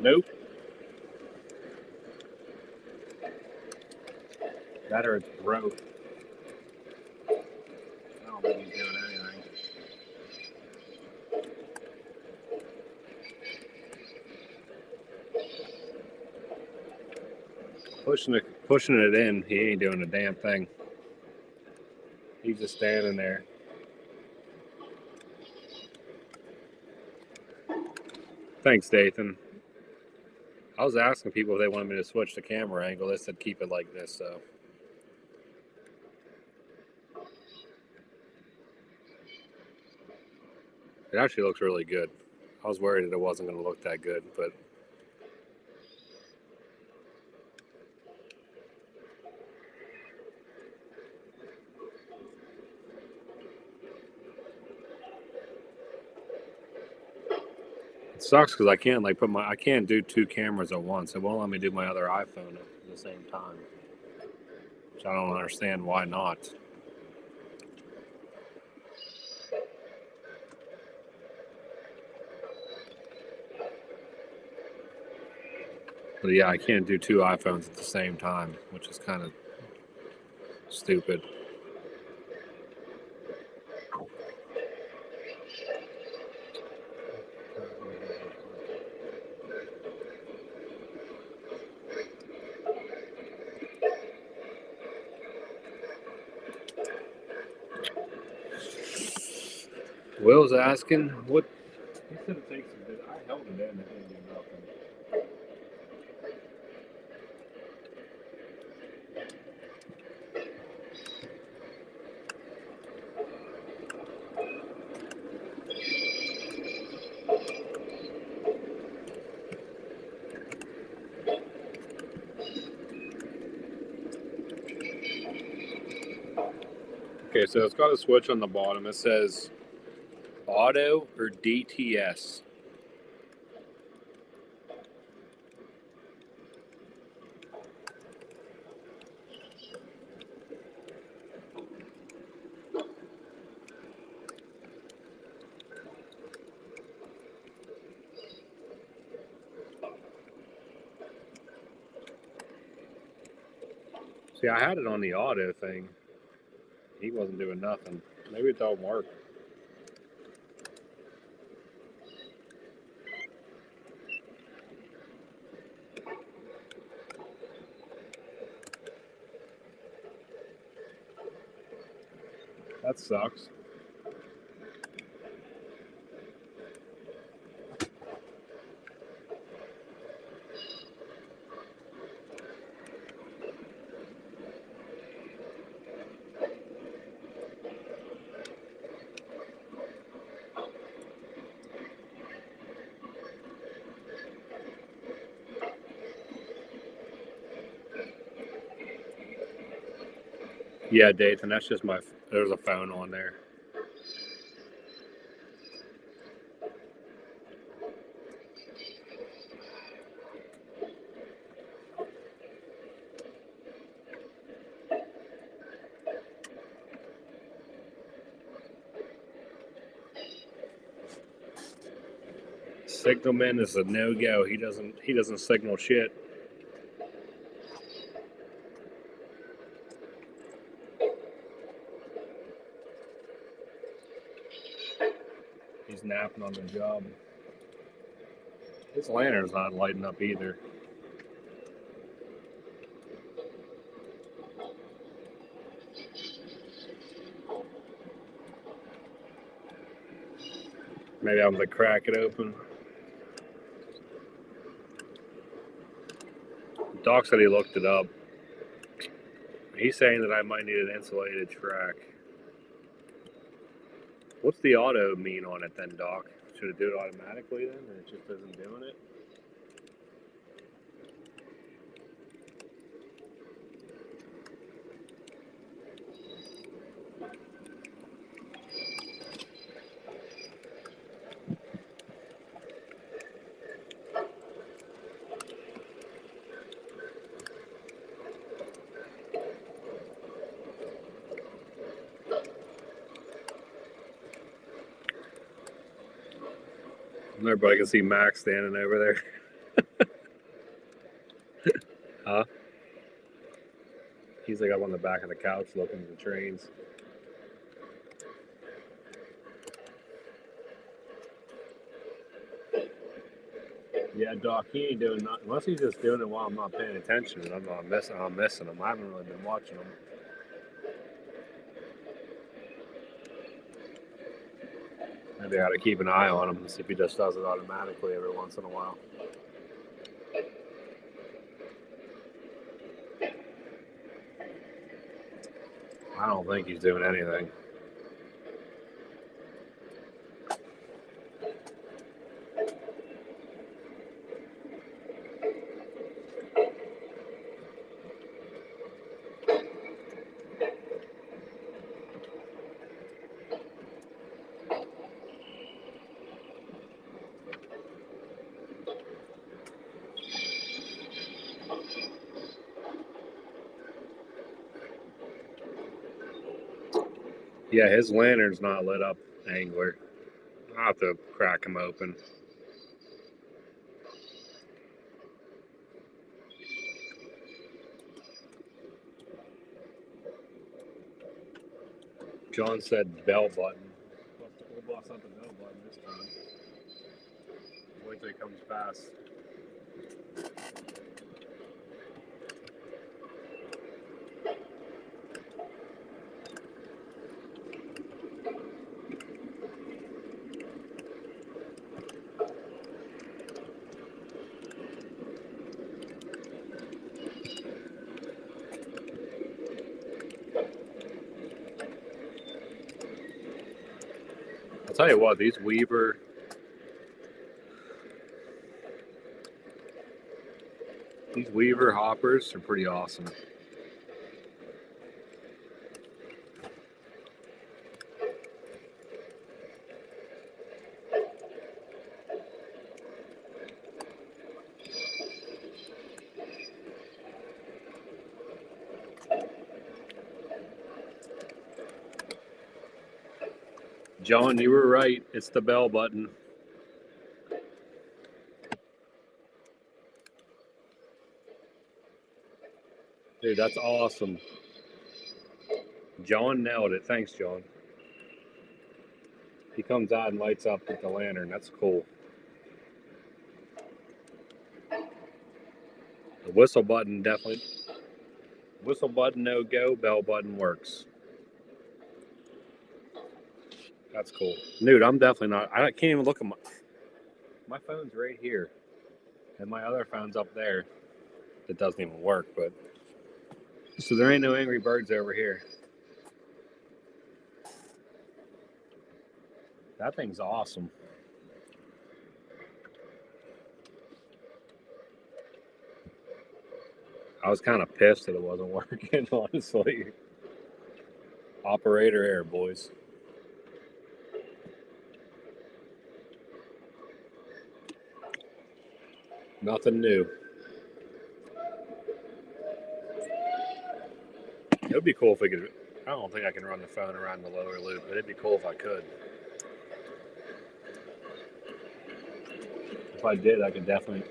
Nope. That or it's broke. I don't think he's doing anything. Pushing it in, he ain't doing a damn thing. He's just standing there. Thanks, Dathan. I was asking people if they wanted me to switch the camera angle. They said keep it like this, so. It actually looks really good. I was worried that it wasn't going to look that good, but. It sucks because I can't I can't do two cameras at once. It won't let me do my other iPhone at the same time, which I don't understand why not. But yeah, I can't do two iPhones at the same time, which is kind of stupid. Will's asking what. He said it takes a bit. I held it in. It didn't do nothing. Okay, so it's got a switch on the bottom. It says auto or DTS. See, I had it on the auto thing. He wasn't doing nothing. Maybe it don't work. That sucks. Yeah, Dathan, that's just my. There's a phone on there. Signalman is a no-go. He doesn't signal shit. He's napping on the job. His lantern's not lighting up either. Maybe I'm gonna crack it open. Doc said he looked it up. He's saying that I might need an insulated track. What's the auto mean on it then, Doc? Should it do it automatically then, or it just isn't doing it? Everybody can see Max standing over there. Huh? He's like up on the back of the couch looking at the trains. Yeah, Doc, he ain't doing nothing. Unless he's just doing it while I'm not paying attention and I'm missing him. I haven't really been watching him. Maybe I ought to keep an eye on him and see if he just does it automatically every once in a while. I don't think he's doing anything. Yeah, his lantern's not lit up, Angler. I'll have to crack him open. John said bell button. We'll bust out the bell button this time. Wait till he comes past. I'll tell you what, these Weaver hoppers are pretty awesome. John, you were right. It's the bell button. Dude, that's awesome. John nailed it. Thanks, John. He comes out and lights up with the lantern. That's cool. The whistle button definitely. Whistle button no go. Bell button works. That's cool. Dude, I'm definitely not. I can't even look at my phone's right here. And my other phone's up there. It doesn't even work, but. So there ain't no Angry Birds over here. That thing's awesome. I was kind of pissed that it wasn't working, honestly. Operator error, boys. Nothing new. It would be cool if we could. I don't think I can run the phone around the lower loop, but it'd be cool if I could. If I did, I could definitely.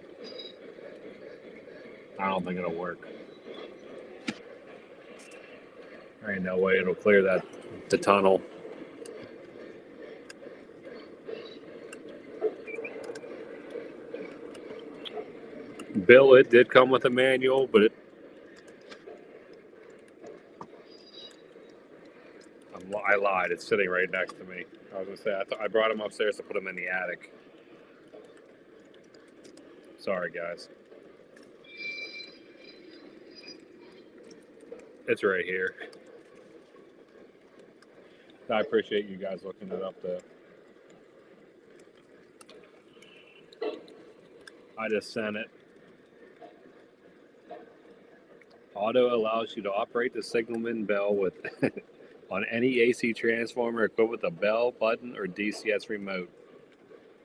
I don't think it'll work. There ain't no way it'll clear the tunnel. Bill, it did come with a manual, but I lied. It's sitting right next to me. I was gonna say I brought him upstairs to put him in the attic. Sorry, guys. It's right here. I appreciate you guys looking it up, though. I just sent it. Auto allows you to operate the Signalman bell with on any AC transformer equipped with a bell button or DCS remote.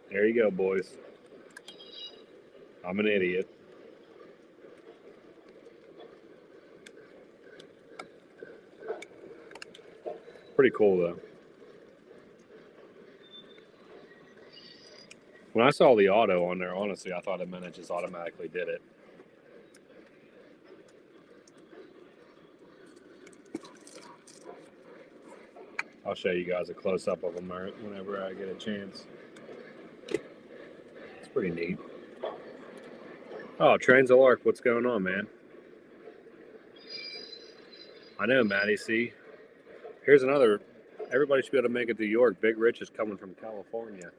There you go, boys. I'm an idiot. Pretty cool, though. When I saw the auto on there, honestly, I thought it meant it just automatically did it. I'll show you guys a close-up of them whenever I get a chance. It's pretty neat. Oh, Trains of Lark, what's going on, man? I know, Maddie, see? Here's another. Everybody should be able to make it to York. Big Rich is coming from California.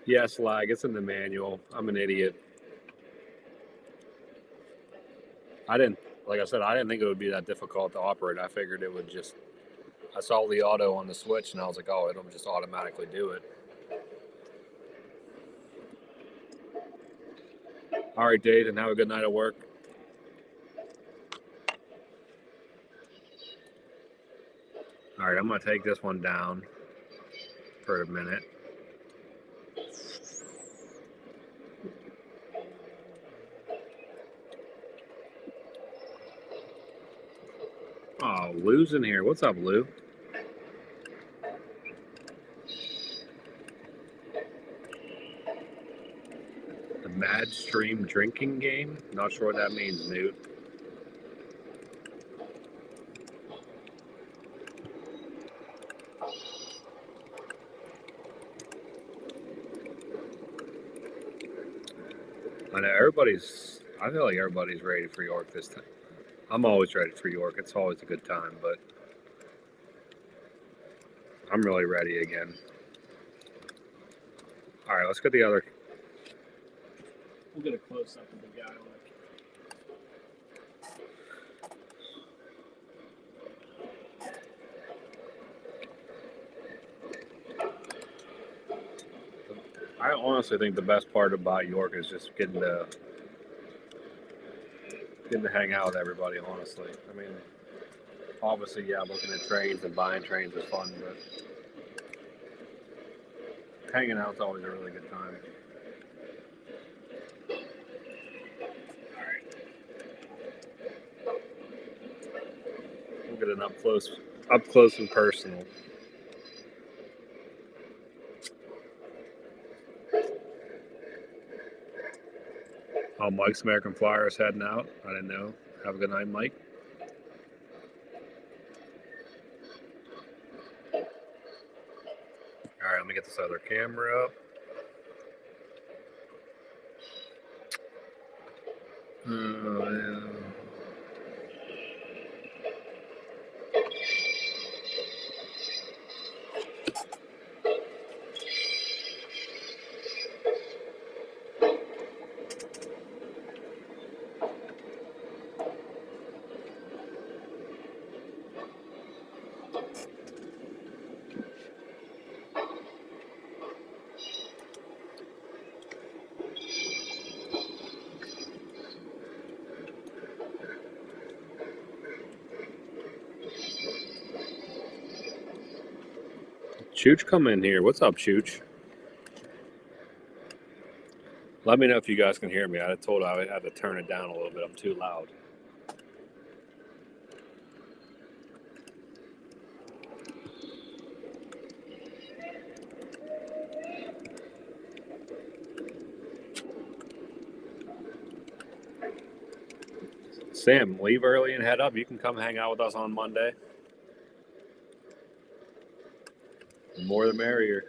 Yes, lag. It's in the manual. I'm an idiot. Like I said, I didn't think it would be that difficult to operate. I figured it would just. I saw the auto on the switch and I was like, oh, it'll just automatically do it. All right, Dave, and have a good night at work. All right, I'm going to take this one down for a minute. Oh, Lou's in here. What's up, Lou? The Mad Stream drinking game? Not sure what that means, Newt. I know I feel like everybody's ready for York this time. I'm always ready for York. It's always a good time, but I'm really ready again. All right, let's get the other. We'll get a close up of the guy on it. I honestly think the best part about York is just getting to hang out with everybody. Honestly, I mean, obviously, yeah, looking at trains and buying trains is fun, but hanging out's always a really good time. All right, we'll get an up close and personal. Oh, Mike's American Flyer is heading out. I didn't know. Have a good night, Mike. All right, let me get this other camera up. Oh, yeah. Chooch, come in here. What's up, Chooch? Let me know if you guys can hear me. I told I had to turn it down a little bit. I'm too loud. Sam, leave early and head up. You can come hang out with us on Monday. The more the merrier.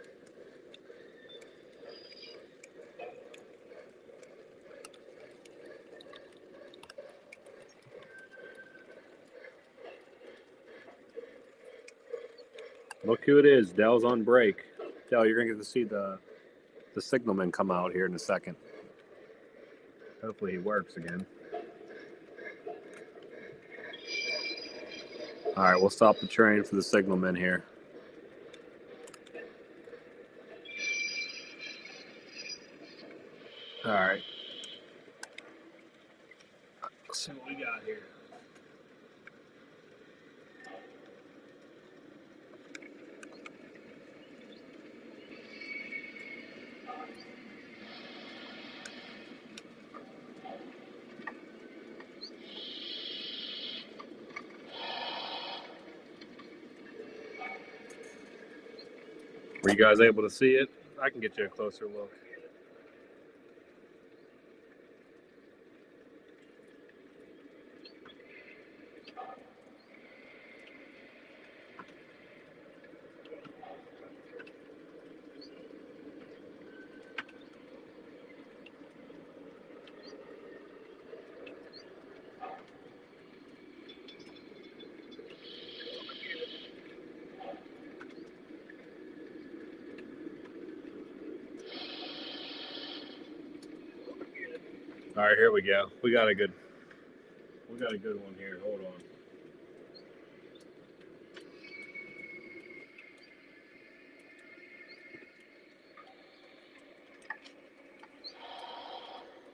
Look who it is. Dell's on break. Dell, you're going to get to see the signalman come out here in a second. Hopefully he works again. All right, we'll stop the train for the signalman here. All right. Let's see what we got here. Were you guys able to see it? I can get you a closer look. All right, here we go. We got a good one here. Hold on.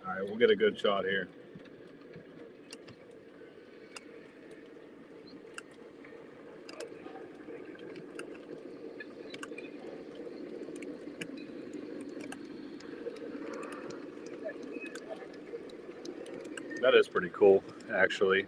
All right, we'll get a good shot here. That is pretty cool, actually.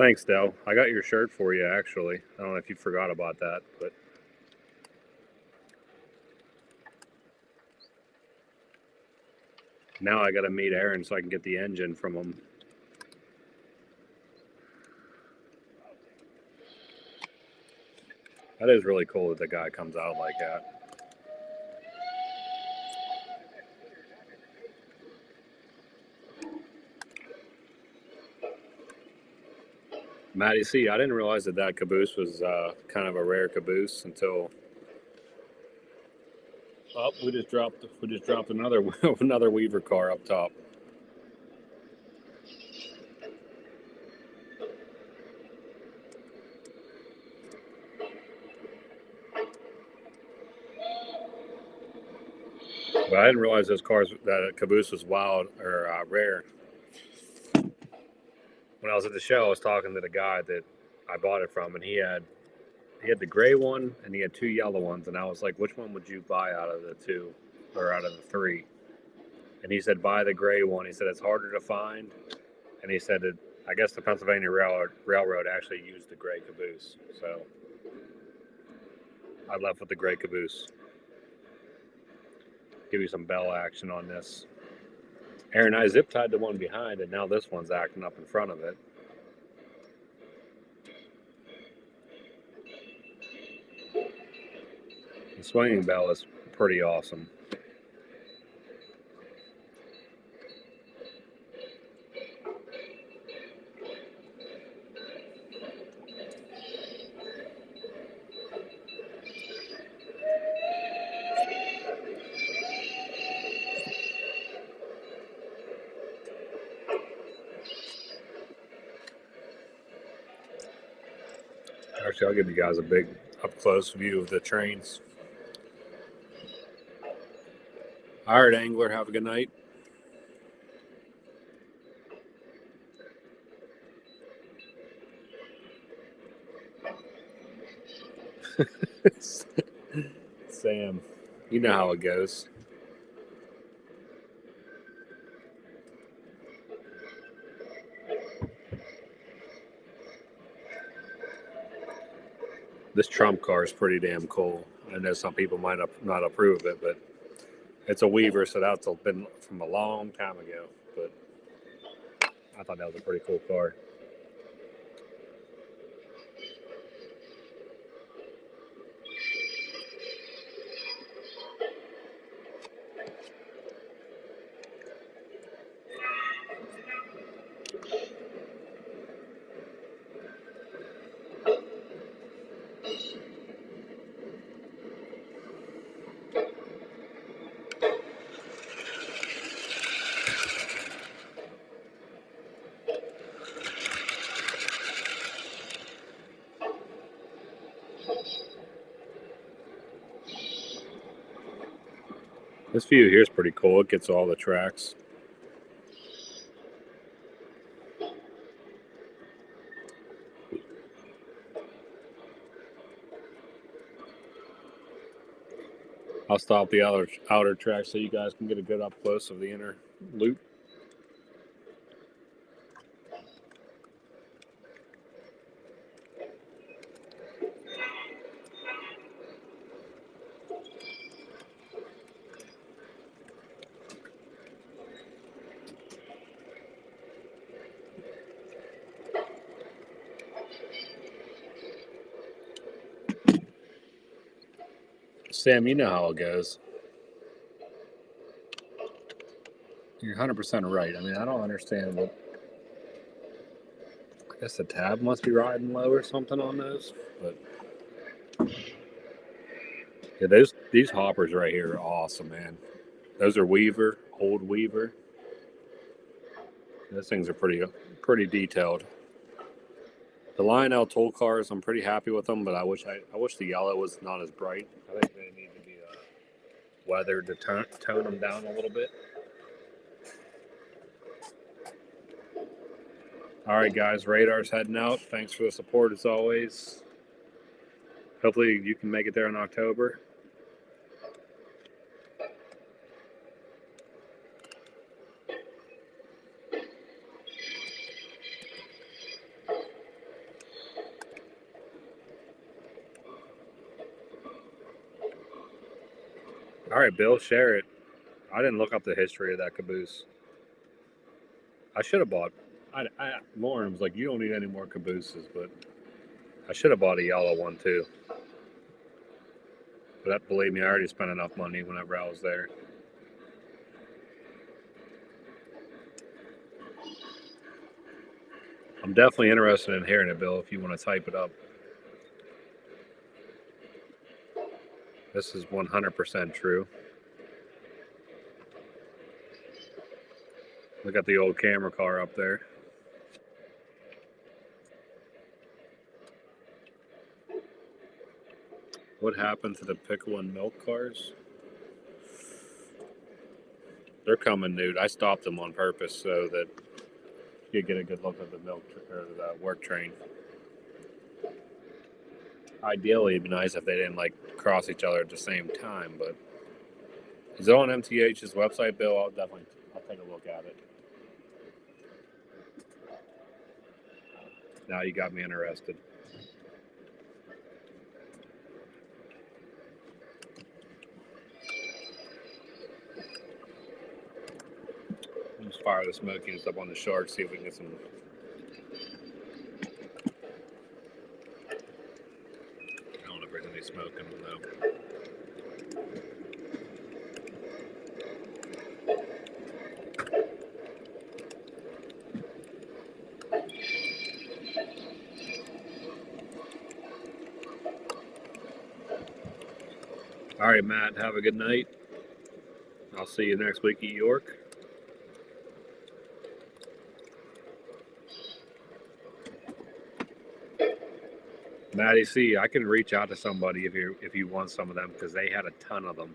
Thanks, Del. I got your shirt for you, actually. I don't know if you forgot about that, but now I got to meet Aaron so I can get the engine from him. That is really cool that the guy comes out like that. Matty C, I didn't realize that that caboose was kind of a rare caboose until we just dropped another another Weaver car up top. But I didn't realize that caboose was wild or rare. When I was at the show, I was talking to the guy that I bought it from, and he had the gray one and he had two yellow ones, and I was like, which one would you buy out of the two or out of the three? And he said, buy the gray one. He said it's harder to find, and he said that I guess the Pennsylvania Railroad actually used the gray caboose, so I left with the gray caboose. Give you some bell action on this. Aaron, I zip tied the one behind, and now this one's acting up in front of it. The swinging bell is pretty awesome. Actually, I'll give you guys a big up-close view of the trains. All right, Angler, have a good night. Sam, you know how it goes. This Trump car is pretty damn cool. I know some people might not approve of it, but it's a Weaver, so that's been from a long time ago. But I thought that was a pretty cool car. This view here is pretty cool. It gets all the tracks. I'll stop the outer track so you guys can get a good up close of the inner loop. Sam, you know how it goes. You're 100% right. I mean, I don't understand what. I guess the tab must be riding low or something on those. But yeah, these hoppers right here are awesome, man. Those are Weaver, old Weaver. Those things are pretty detailed. The Lionel tool cars, I'm pretty happy with them, but I wish the yellow was not as bright. I think they need to be weathered to tone them down a little bit. All right, guys, Radar's heading out. Thanks for the support as always. Hopefully you can make it there in October. All right, Bill, share it. I didn't look up the history of that caboose. I should have bought. Lauren was like, "You don't need any more cabooses," but I should have bought a yellow one too. But believe me, I already spent enough money whenever I was there. I'm definitely interested in hearing it, Bill, if you want to type it up. This is 100% true. Look at the old camera car up there. What happened to the pickle and milk cars? They're coming, dude. I stopped them on purpose so that you get a good look at the or the work train. Ideally, it'd be nice if they didn't like cross each other at the same time, but is it on MTH's website, Bill? I'll take a look at it. Now you got me interested. Let's fire the smokies up on the short, see if we can get some. I don't want to bring any smoke in them though. All right, Matt, have a good night. I'll see you next week at York. Matty C, I can reach out to somebody if you want some of them because they had a ton of them.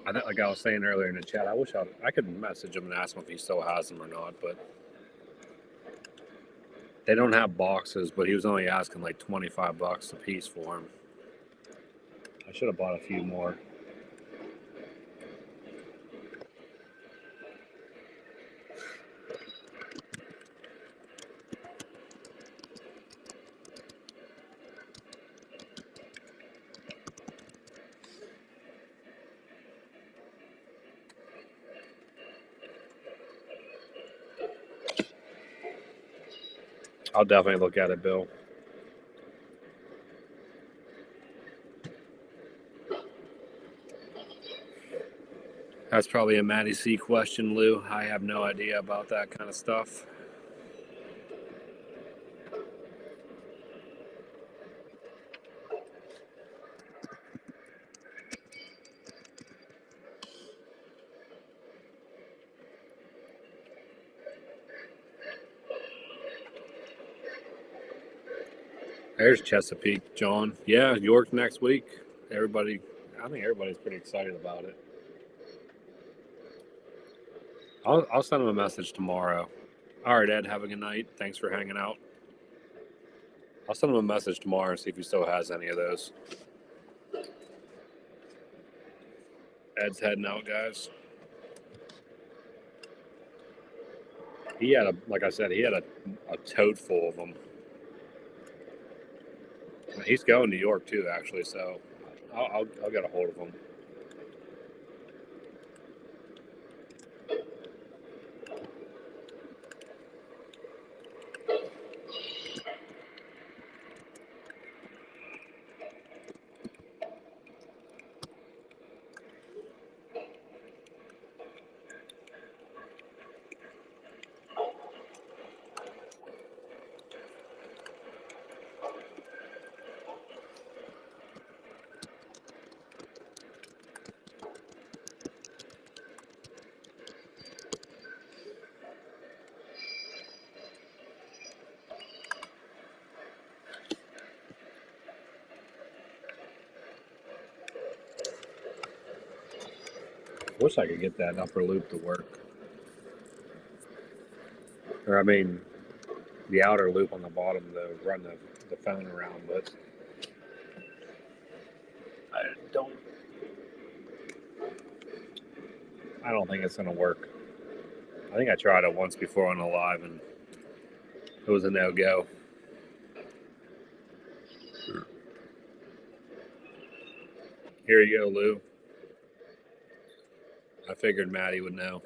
Like I was saying earlier in the chat, I wish I could message him and ask him if he still has them or not, but they don't have boxes. But he was only asking like $25 a piece for them. I should have bought a few more. I'll definitely look at it, Bill. That's probably a Matty C question, Lou. I have no idea about that kind of stuff. There's Chesapeake, John. Yeah, York next week. I think everybody's pretty excited about it. I'll send him a message tomorrow. All right, Ed, have a good night. Thanks for hanging out. I'll send him a message tomorrow and see if he still has any of those. Ed's heading out, guys. He had a tote full of them. He's going to New York too, actually. So I'll get a hold of him. Wish I could get that upper loop to work. Or, I mean, the outer loop on the bottom to run the phone around, but I don't think it's going to work. I think I tried it once before on a live and it was a no-go. Here you go, Lou. I figured Maddie would know.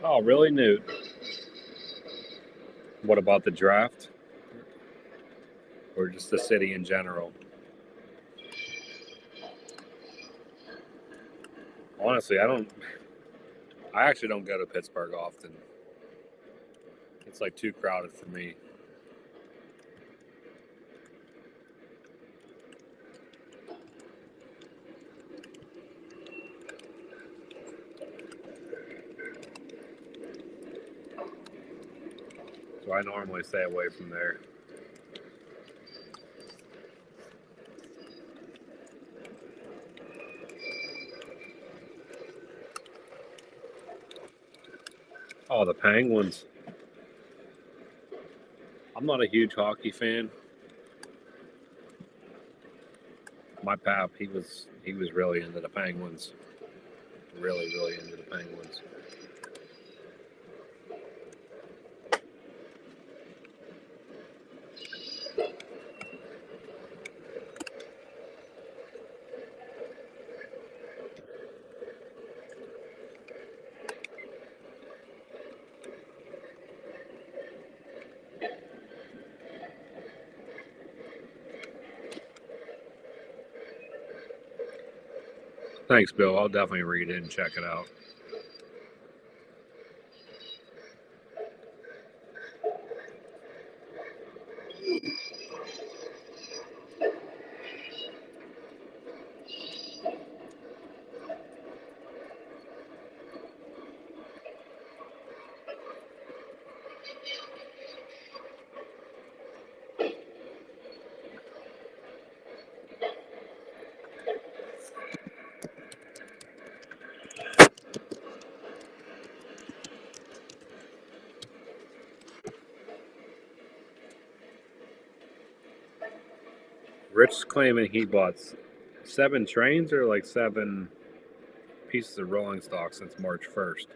Oh, really, Newt? What about the draft? Or just the city in general? Honestly, I actually don't go to Pittsburgh often. It's like too crowded for me. So I normally stay away from there. Oh, the Penguins. I'm not a huge hockey fan. My pap, he was really into the Penguins. Really, really into the Penguins. Thanks, Bill. I'll definitely read it and check it out. Rich's claiming he bought 7 trains or like 7 pieces of rolling stock since March 1st.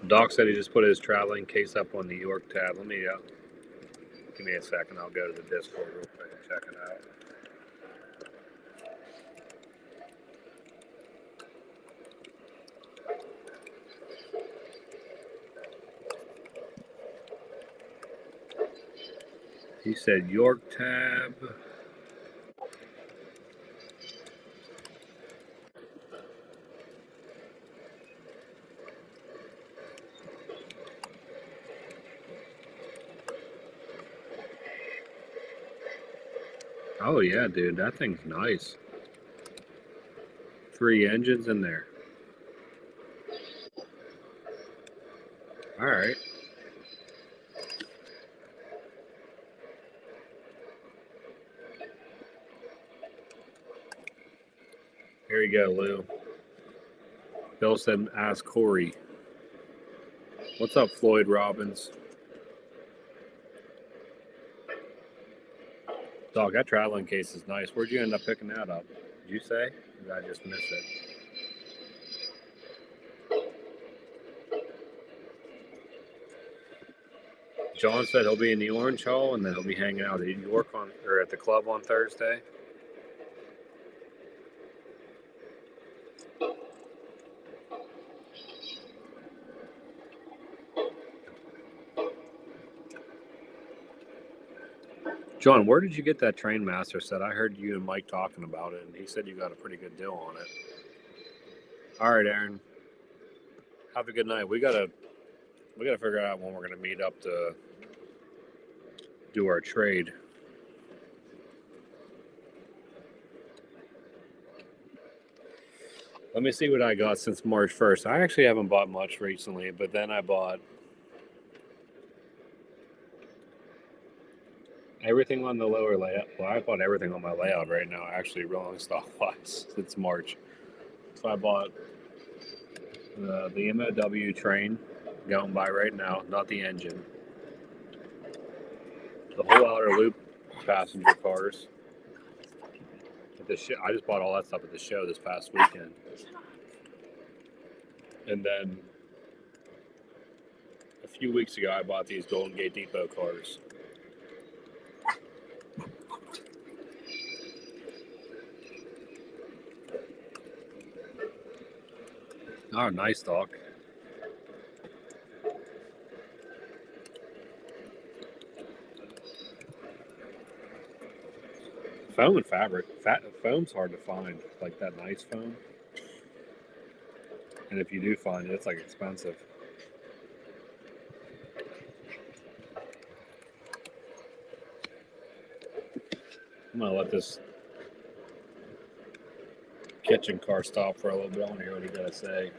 Doc said he just put his traveling case up on the York tab. Let me give me a second. I'll go to the Discord real quick and check it out. He said York tab. Oh yeah, dude, that thing's nice. 3 engines in there. All right. Here you go, Lou. Bill said, ask Corey. What's up, Floyd Robbins? Dog, that traveling case is nice. Where'd you end up picking that up? Did you say? Or did I just miss it? John said he'll be in the Orange Hall and then he'll be hanging out at York at the club on Thursday. John, where did you get that Train Master set? I heard you and Mike talking about it, and he said you got a pretty good deal on it. All right, Aaron. Have a good night. We gotta figure out when we're gonna meet up to do our trade. Let me see what I got since March 1st. I actually haven't bought much recently, but then I bought everything on the lower layout. Well, I bought everything on my layout right now, actually, rolling stock wise, since March. So I bought the MOW train going by right now, not the engine. The whole outer loop passenger cars. I just bought all that stuff at the show this past weekend. And then a few weeks ago, I bought these Golden Gate Depot cars. Oh, nice, Doc. Foam and fabric. Foam's hard to find, like that nice foam. And if you do find it, it's like expensive. I'm gonna let this kitchen car stop for a little bit. I want to hear what he gotta say.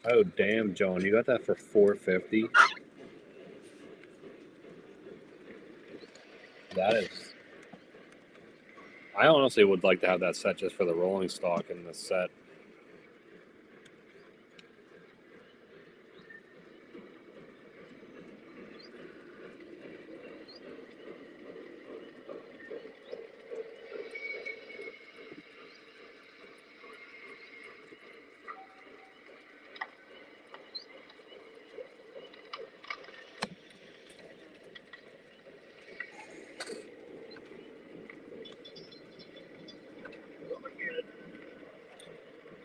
Oh damn, John, you got that for $450? That is. I honestly would like to have that set just for the rolling stock in the set.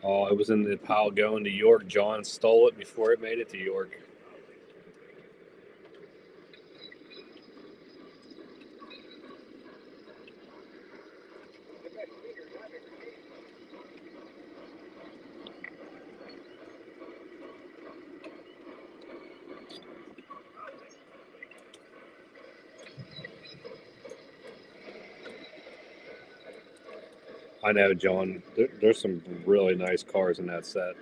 Oh, it was in the pile going to York. John stole it before it made it to York. I know, John. There's some really nice cars in that set.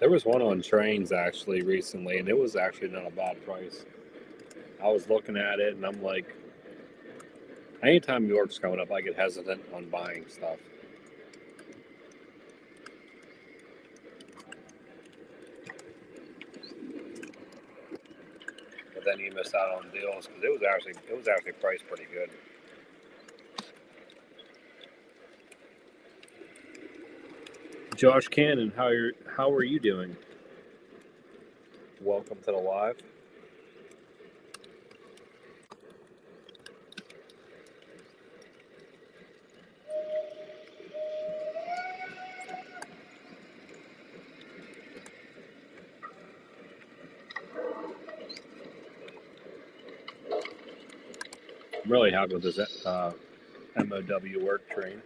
There was one on trains actually recently, and it was actually not a bad price. I was looking at it, and I'm like, anytime York's coming up, I get hesitant on buying stuff. But then you miss out on deals because it was actually priced pretty good. Josh Cannon, how are you doing? Welcome to the live. I'm really happy with this MOW work train.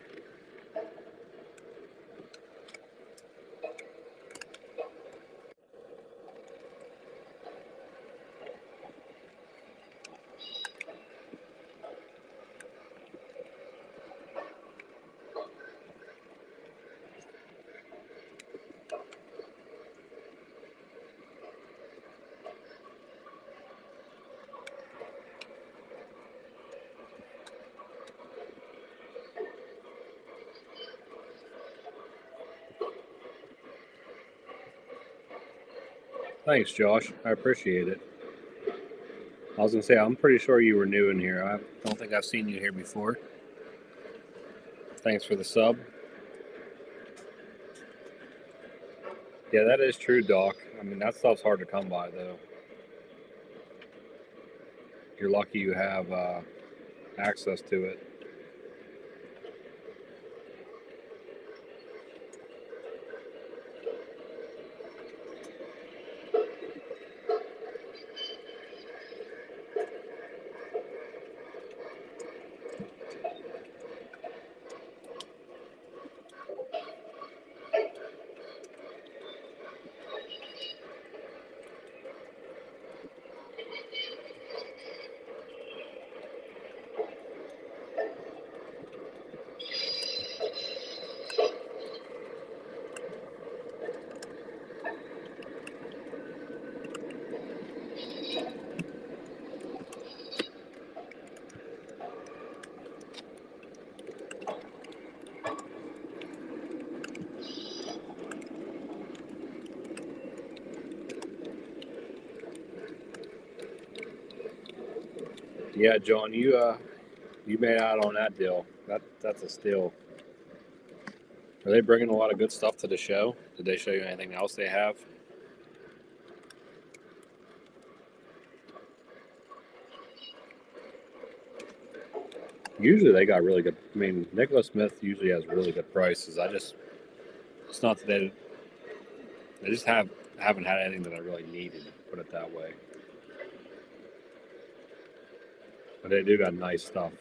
Thanks, Josh. I appreciate it. I was going to say, I'm pretty sure you were new in here. I don't think I've seen you here before. Thanks for the sub. Yeah, that is true, Doc. I mean, that stuff's hard to come by, though. You're lucky you have access to it. Yeah, John, you made out on that deal. That's a steal. Are they bringing a lot of good stuff to the show? Did they show you anything else they have? Usually they got really good. I mean, Nicholas Smith usually has really good prices. It's not that they just haven't had anything that I really needed. Put it that way. But they do got nice stuff.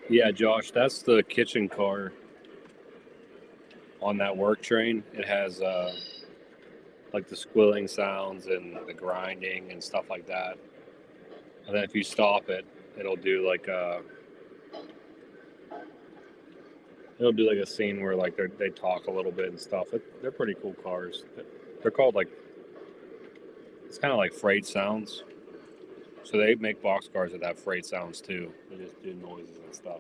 Yeah, Josh, that's the kitchen car on that work train. It has like the squilling sounds and the grinding and stuff like that. And then if you stop it, it'll do like a scene where like they talk a little bit and stuff. They're pretty cool cars. They're called like, it's kind of like freight sounds. So they make box cars that have freight sounds too. They just do noises and stuff.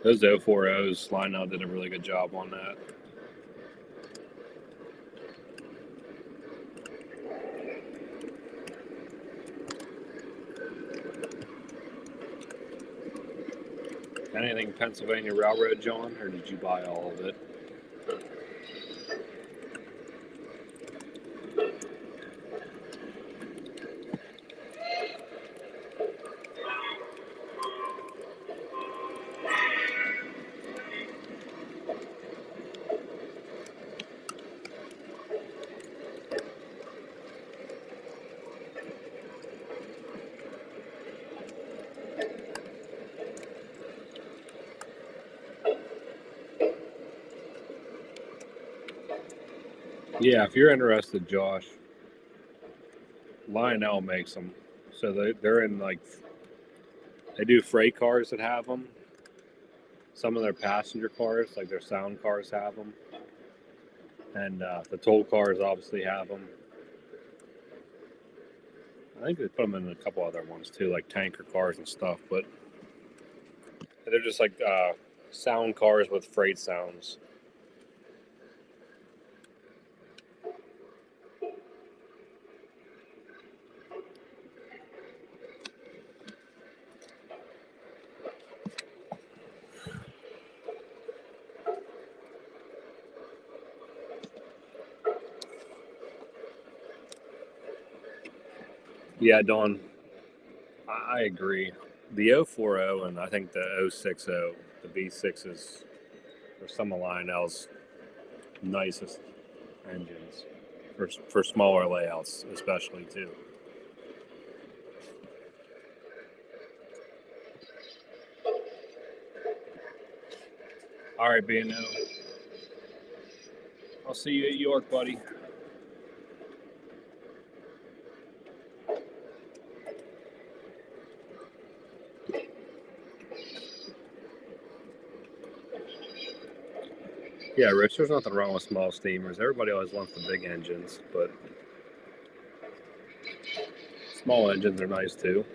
Those 040s, Lionel did a really good job on that. Anything Pennsylvania Railroad, John, or did you buy all of it? Yeah, if you're interested, Josh, Lionel makes them. So they're in like, they do freight cars that have them. Some of their passenger cars, like their sound cars, have them. And the toll cars obviously have them. I think they put them in a couple other ones too, like tanker cars and stuff. But they're just like sound cars with freight sounds. Yeah, Don, I agree. The 040 and I think the 060, the B6s, are some of Lionel's nicest engines for smaller layouts, especially too. All right, B&O. I'll see you at York, buddy. Yeah, Rich, there's nothing wrong with small steamers. Everybody always wants the big engines, but small engines are nice too.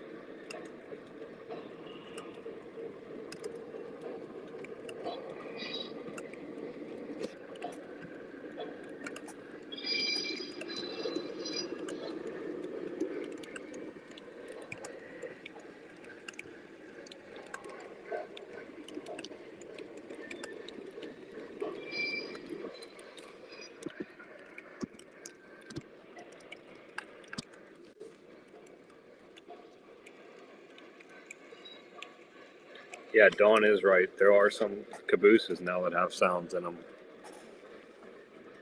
Yeah, Dawn is right. There are some cabooses now that have sounds in them,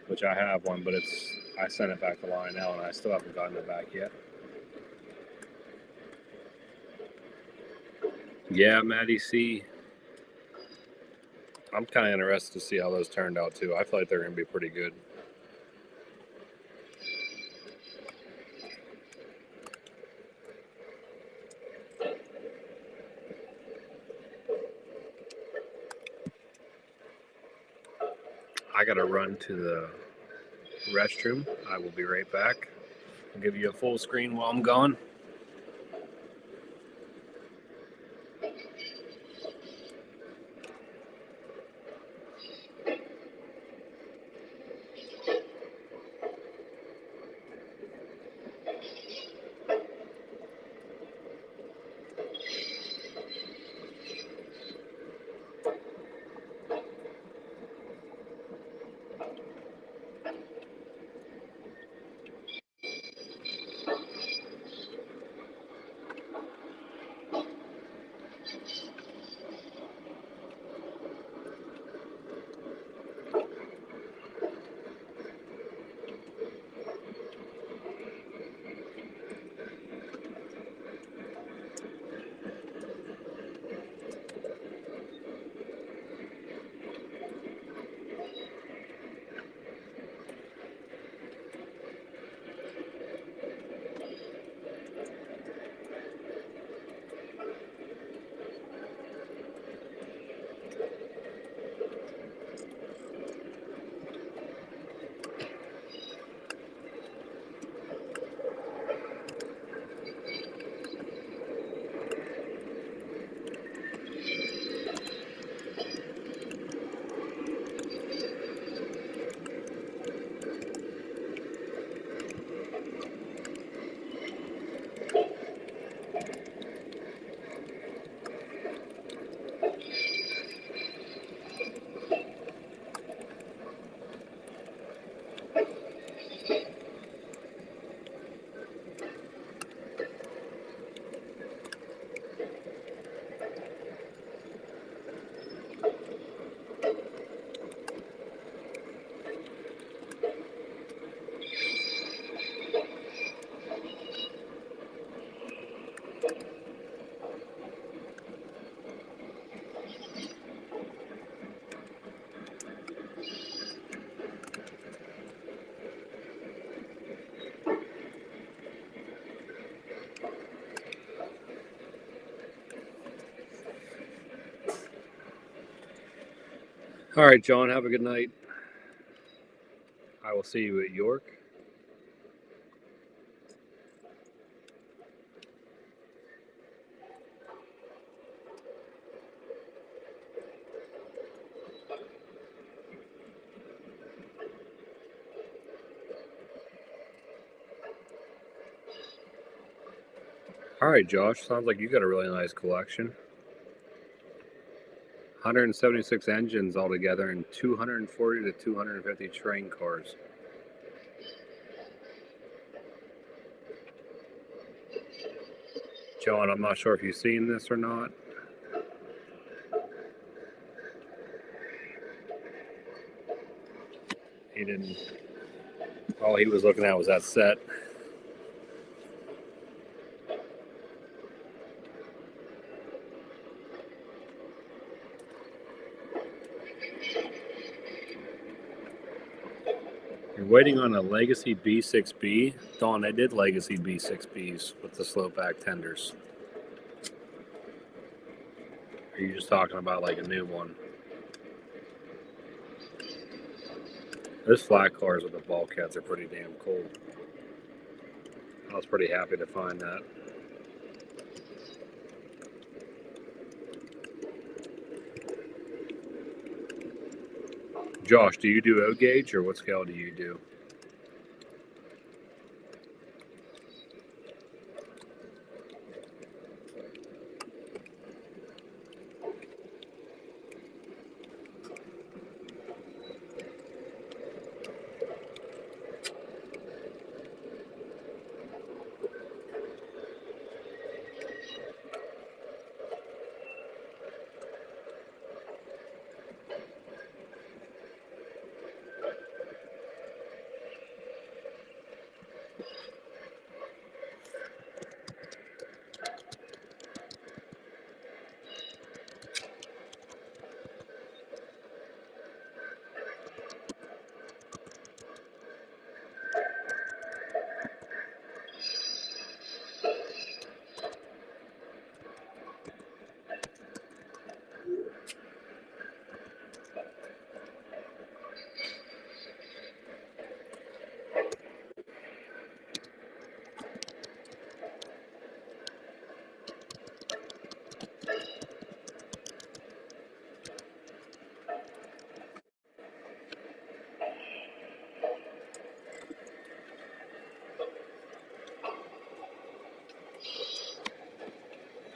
which I have one, but I sent it back to Lionel and I still haven't gotten it back yet. Yeah, Maddie C. I'm kind of interested to see how those turned out too. I feel like they're going to be pretty good. I got to run to the restroom. I will be right back. I'll give you a full screen while I'm gone. All right, John, have a good night. I will see you at York. All right, Josh, sounds like you got a really nice collection. 176 engines altogether and 240 to 250 train cars. John, I'm not sure if you've seen this or not. He didn't. All he was looking at was that set. You're waiting on a Legacy B6B. Dawn, I did Legacy B6Bs with the slow back tenders. Are you just talking about like a new one? Those flat cars with the bulkheads are pretty damn cool. I was pretty happy to find that. Josh, do you do O gauge or what scale do you do?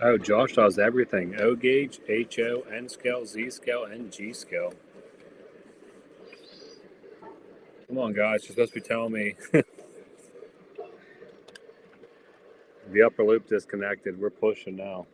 Oh, Josh does everything. O gauge, HO, N scale, Z scale, and G scale. Come on, guys. You're supposed to be telling me the upper loop disconnected. We're pushing now.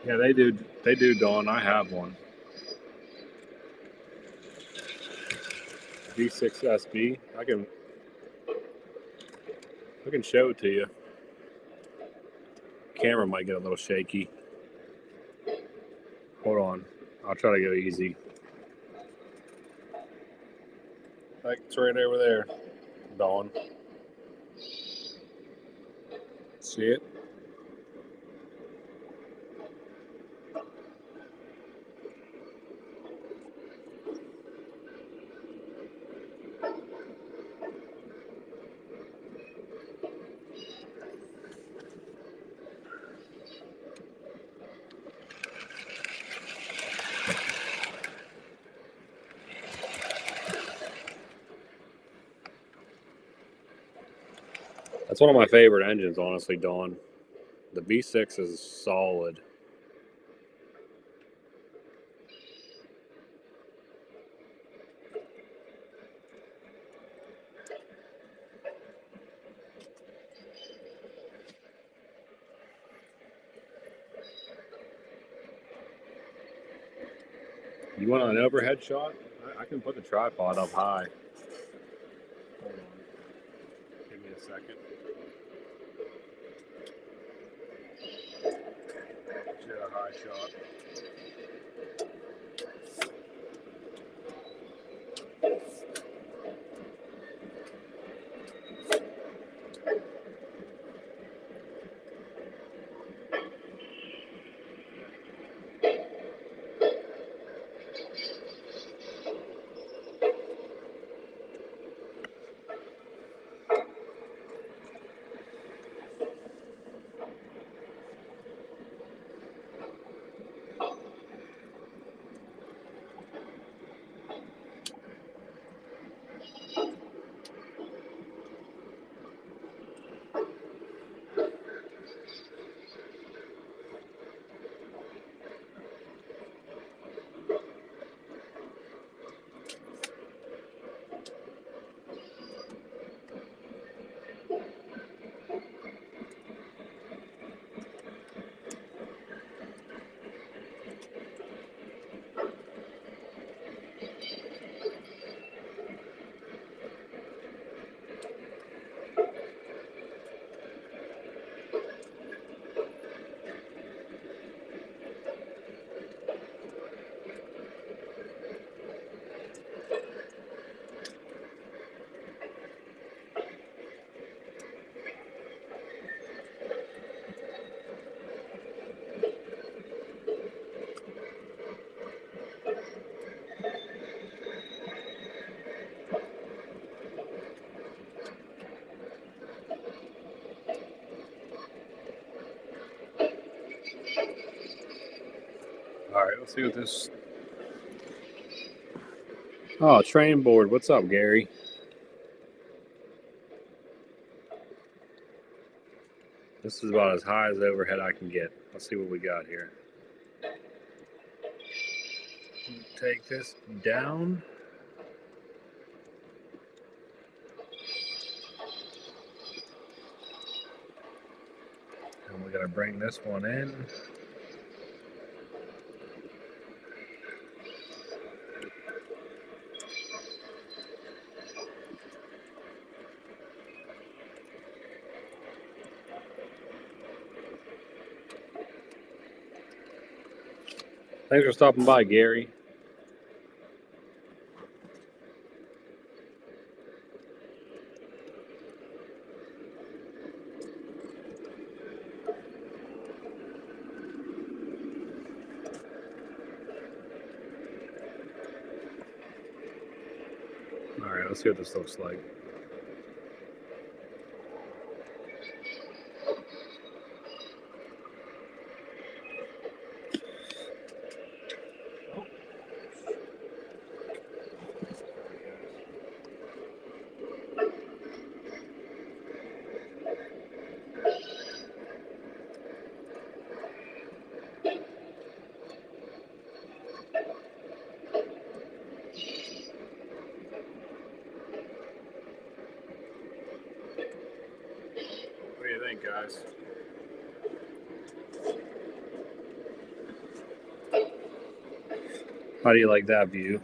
Yeah, they do. They do, Dawn. I have one. V6SB. I can show it to you. Camera might get a little shaky. Hold on. I'll try to go easy. Like it's right over there, Dawn. See it? That's one of my favorite engines, honestly, Dawn. The V6 is solid. You want an overhead shot? I can put the tripod up high. Hold on. Give me a second. Get a high shot. All right, let's see what this. Oh, train board. What's up, Gary? This is about as high as overhead I can get. Let's see what we got here. Take this down. And we gotta bring this one in. Thanks for stopping by, Gary. All right, let's see what this looks like. What do you think, guys? How do you like that view?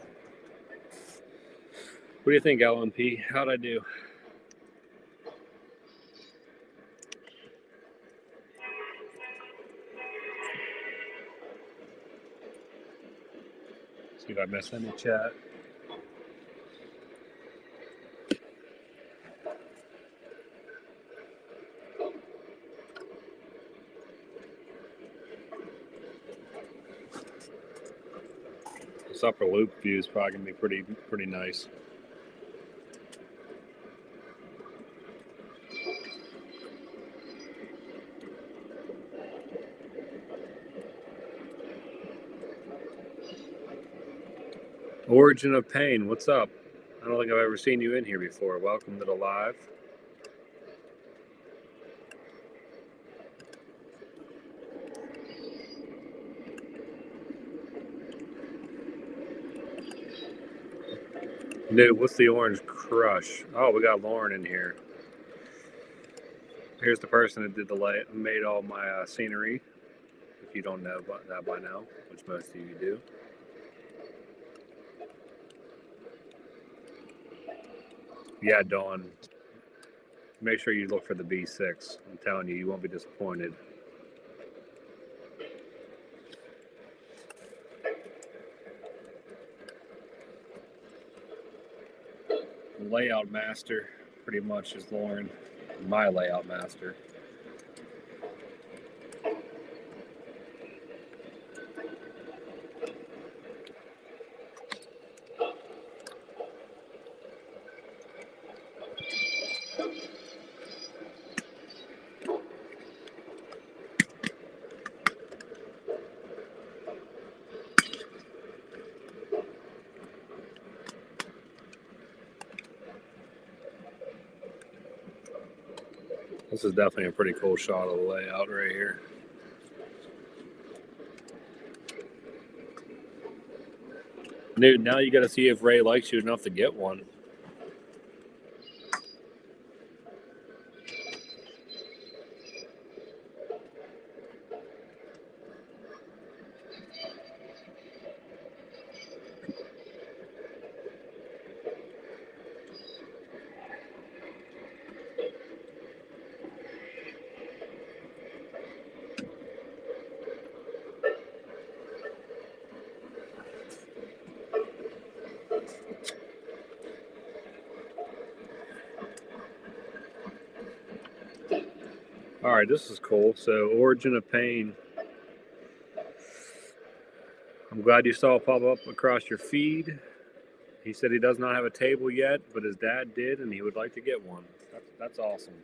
What do you think, LMP? How'd I do? See if I missed any chat. This upper loop view is probably gonna be pretty nice. Origin of Pain, what's up? I don't think I've ever seen you in here before. Welcome to the live. Dude, what's the orange crush? Oh, we got Lauren in here. Here's the person that did made all my scenery. If you don't know that by now, which most of you do. Yeah, Dawn. Make sure you look for the B6. I'm telling you, you won't be disappointed. Layout master, pretty much, is Lauren. My layout master. This is definitely a pretty cool shot of the layout right here. Dude, now you got to see if Ray likes you enough to get one. All right, this is cool. So, Origin of Pain. I'm glad you saw it pop up across your feed. He said he does not have a table yet, but his dad did, and he would like to get one. That's awesome.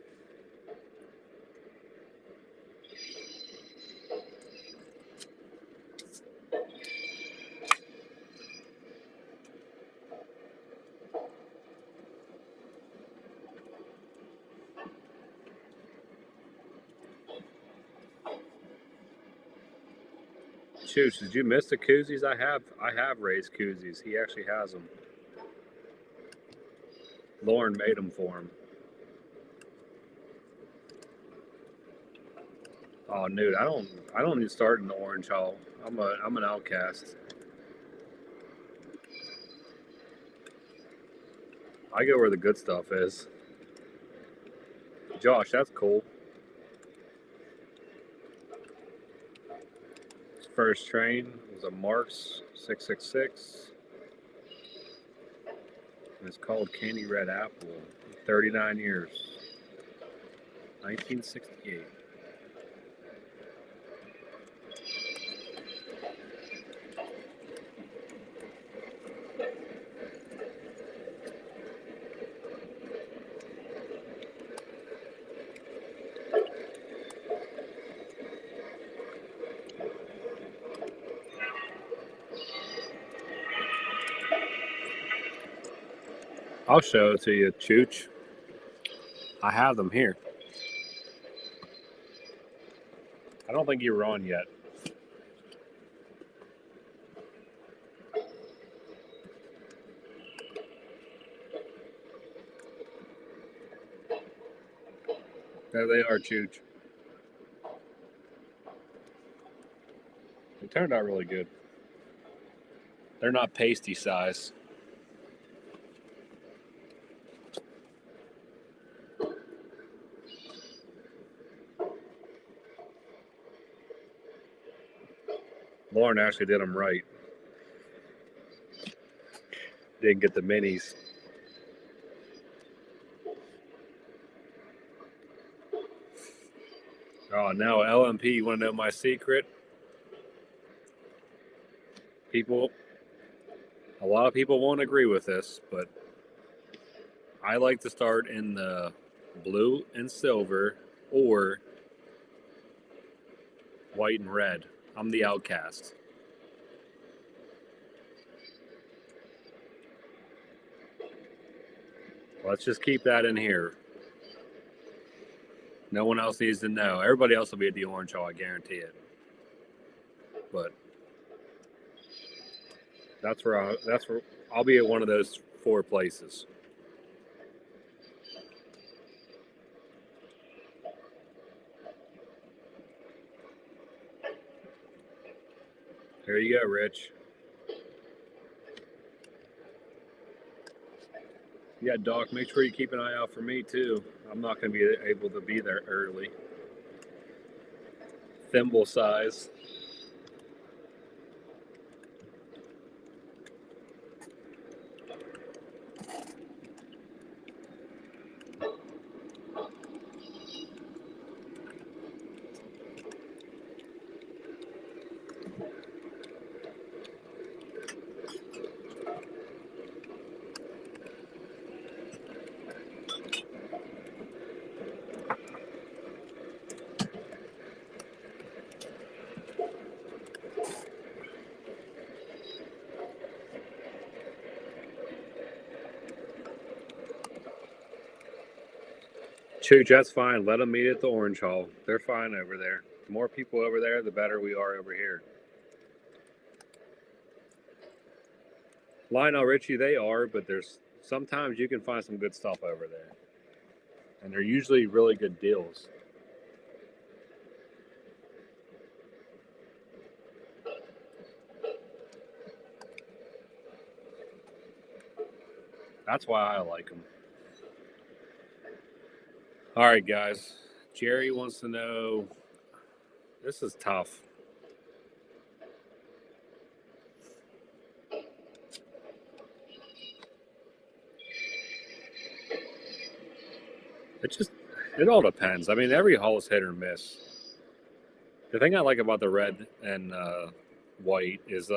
Shoot, did you miss the koozies? I have raised koozies. He actually has them. Lauren made them for him. Oh, dude, I don't need to start in the orange hall. I'm an outcast. I go where the good stuff is. Josh, that's cool. first train was a Marks 666. And it's called Candy Red Apple. 39 years. 1968. I'll show it to you, Chooch. I have them here. I don't think you were on yet. There they are, Chooch. They turned out really good. They're not pasty size. Lauren actually did them right. Didn't get the minis. Oh, now LMP, you want to know my secret? A lot of people won't agree with this, but I like to start in the blue and silver or white and red. I'm the outcast. Let's just keep that in here. No one else needs to know. Everybody else will be at the orange hall, I guarantee it. But that's where I'll be at one of those 4 places. Here you go, Rich. Yeah, Doc, make sure you keep an eye out for me, too. I'm not going to be able to be there early. Thimble size. Chooch, that's fine. Let them meet at the orange hall. They're fine over there. The more people over there, the better we are over here. Lionel Richie, they are, but there's sometimes you can find some good stuff over there. And they're usually really good deals. That's why I like them. All right, guys. Jerry wants to know, this is tough. It all depends. I mean, every hall is hit or miss. The thing I like about the red and white is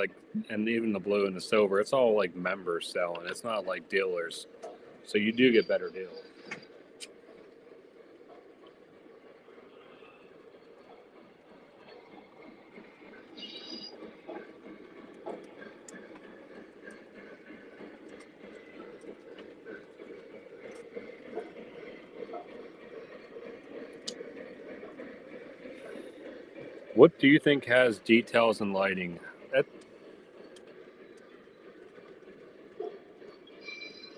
and even the blue and the silver, it's all like members selling. It's not like dealers. So you do get better deals. What do you think has details and lighting?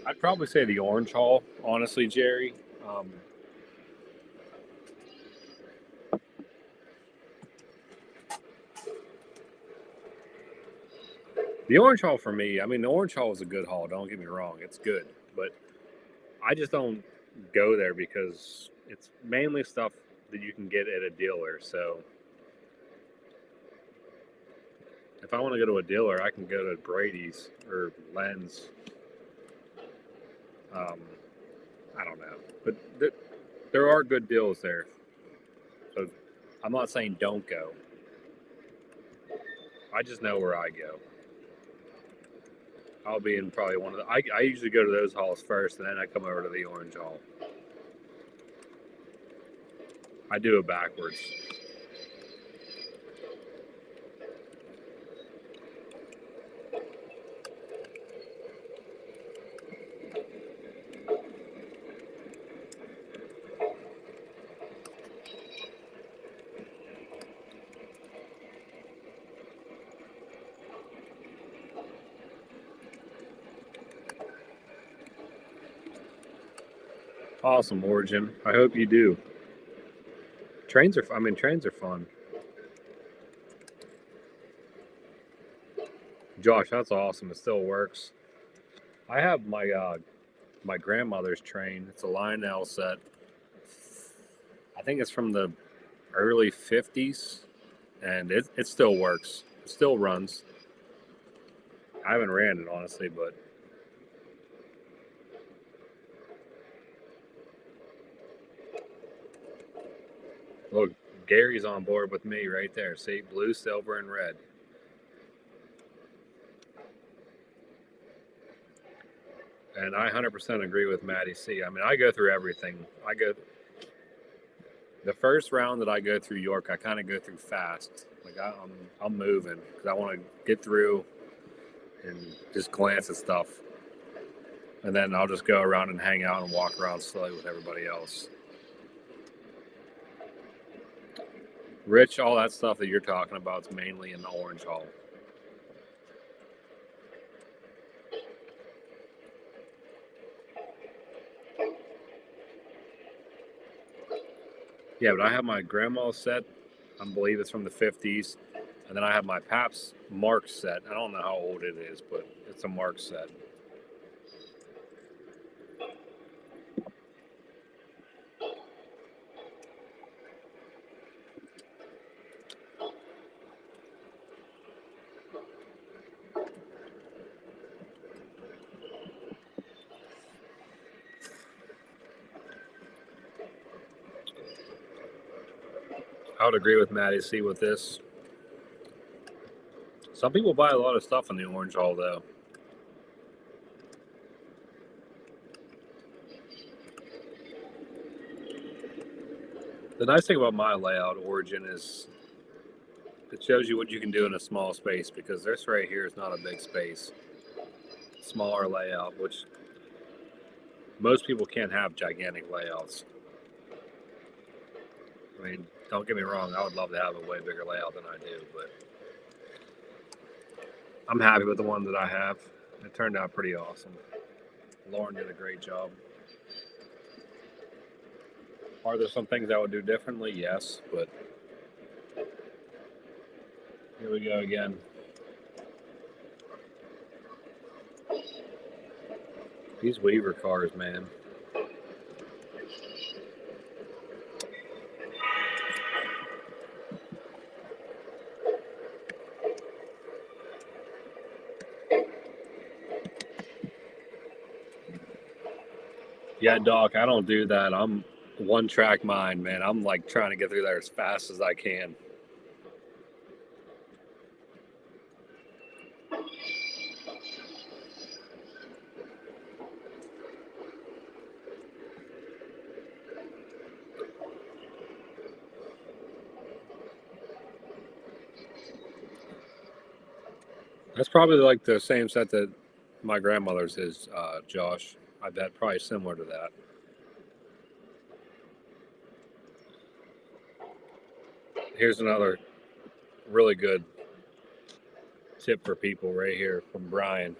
I'd probably say the orange hall, honestly, Jerry. The orange hall for me, I mean, the orange hall is a good hall. Don't get me wrong. It's good. But I just don't go there because it's mainly stuff that you can get at a dealer. So if I want to go to a dealer, I can go to Brady's or Lens. I don't know, but there are good deals there. So I'm not saying don't go. I just know where I go. I'll be in probably one of the. I usually go to those halls first, and then I come over to the orange hall. I do it backwards. Awesome, Origin. I hope you do. Trains are fun. Josh, that's awesome. It still works. I have my grandmother's train. It's a Lionel set. I think it's from the early 50s, and it still works. It still runs. I haven't ran it, honestly, but look, Gary's on board with me right there. See, blue, silver, and red. And I 100% agree with Maddie C. I mean, I go through everything. The first round that I go through York, I kind of go through fast. Like I'm moving because I want to get through and just glance at stuff. And then I'll just go around and hang out and walk around slowly with everybody else. Rich, all that stuff that you're talking about is mainly in the orange hall. Yeah, but I have my grandma's set. I believe it's from the 50s. And then I have my Pap's Mark set. I don't know how old it is, but it's a Mark set. I would agree with Maddie C with this. Some people buy a lot of stuff in the orange hall, though. The nice thing about my layout, Origin, is it shows you what you can do in a small space, because this right here is not a big space. Smaller layout, which most people can't have gigantic layouts. I mean, don't get me wrong, I would love to have a way bigger layout than I do, but I'm happy with the one that I have. It turned out pretty awesome. Lauren did a great job. Are there some things I would do differently? Yes, but here we go again. These Weaver cars, man. Yeah, Doc, I don't do that. I'm one track mind, man. I'm like trying to get through there as fast as I can. That's probably like the same set that my grandmother's is, Josh. I bet probably similar to that. Here's another really good tip for people right here from Brian.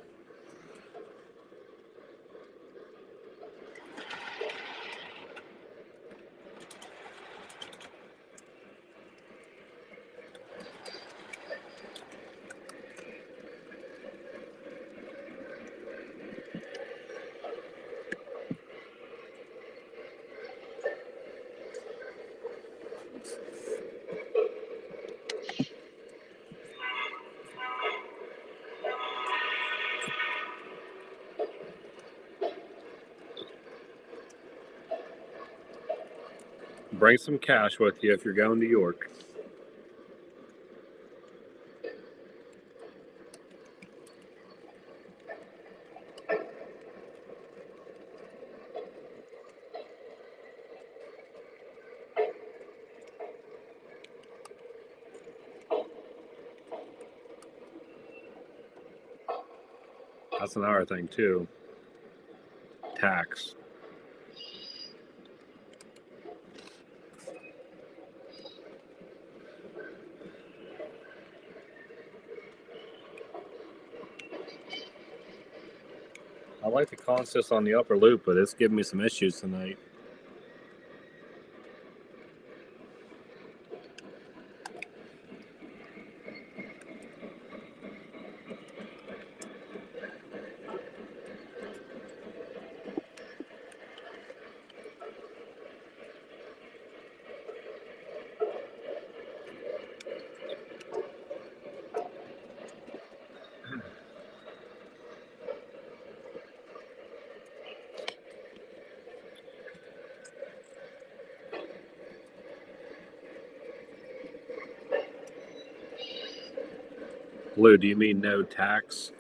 Bring some cash with you if you're going to York. That's another thing too. Tax. I like the consist on the upper loop, but it's giving me some issues tonight. Lou, do you mean no tax?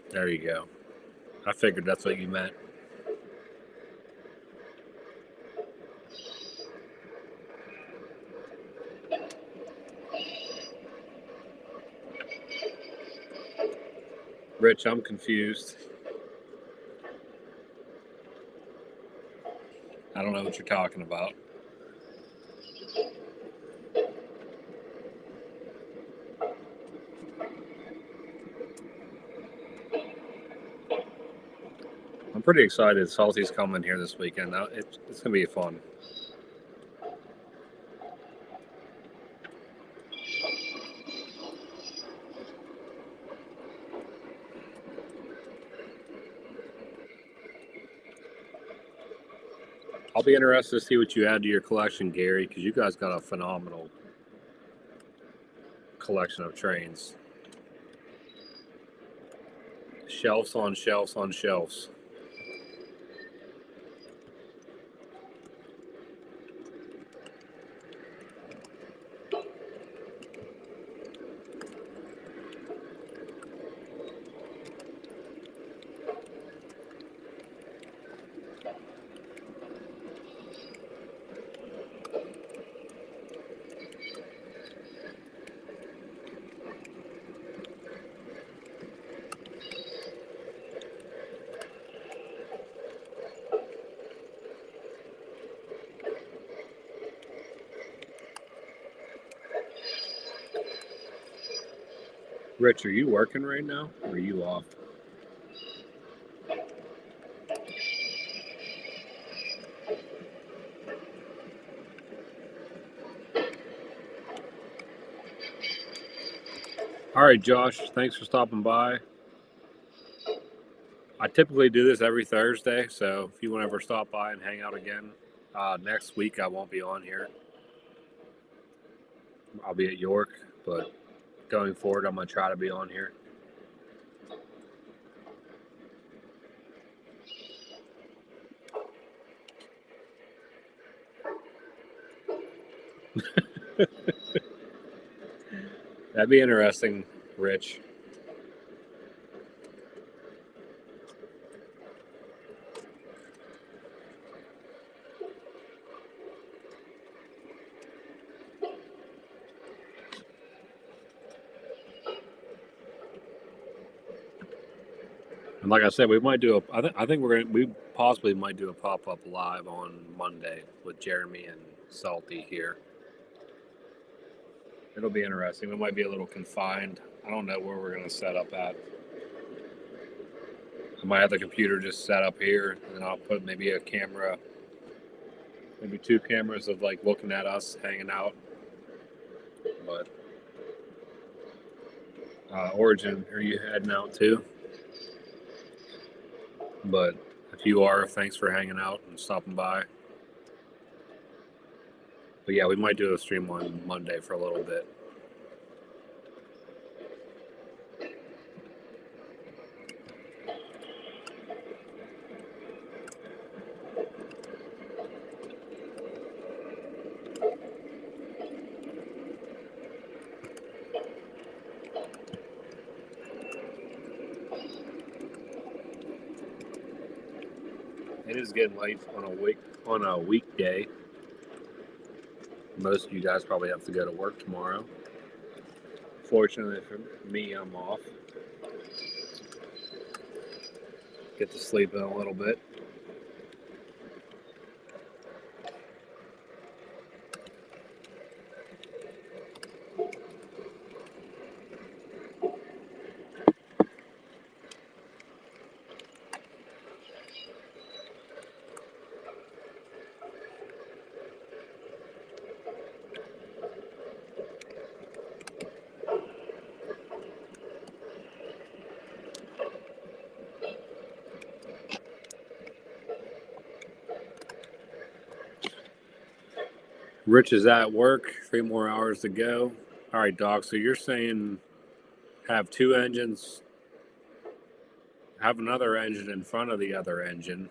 There you go. I figured that's what you meant. Rich, I'm confused. I don't know what you're talking about. I'm pretty excited. Salty's coming here this weekend. It's going to be fun. I'll be interested to see what you add to your collection, Gary, because you guys got a phenomenal collection of trains. Shelves on shelves on shelves. Rich, are you working right now, or are you off? All right, Josh, thanks for stopping by. I typically do this every Thursday, so if you want to ever stop by and hang out again, next week I won't be on here. I'll be at York, but going forward, I'm going to try to be on here. That'd be interesting, Rich. And like I said, we might do I think we possibly might do a pop-up live on Monday with Jeremy and Salty here. It'll be interesting. We might be a little confined. I don't know where we're going to set up at. I might have the computer just set up here, and then I'll put maybe a camera, maybe 2 cameras of like looking at us hanging out. But Origin, are you heading out too? But if you are, thanks for hanging out and stopping by. But yeah, we might do a stream on Monday for a little bit. It is getting late on a weekday. Most of you guys probably have to go to work tomorrow. Fortunately for me, I'm off. Get to sleep in a little bit. Rich is at work. 3 more hours to go. All right, Doc. So you're saying have 2 engines, have another engine in front of the other engine,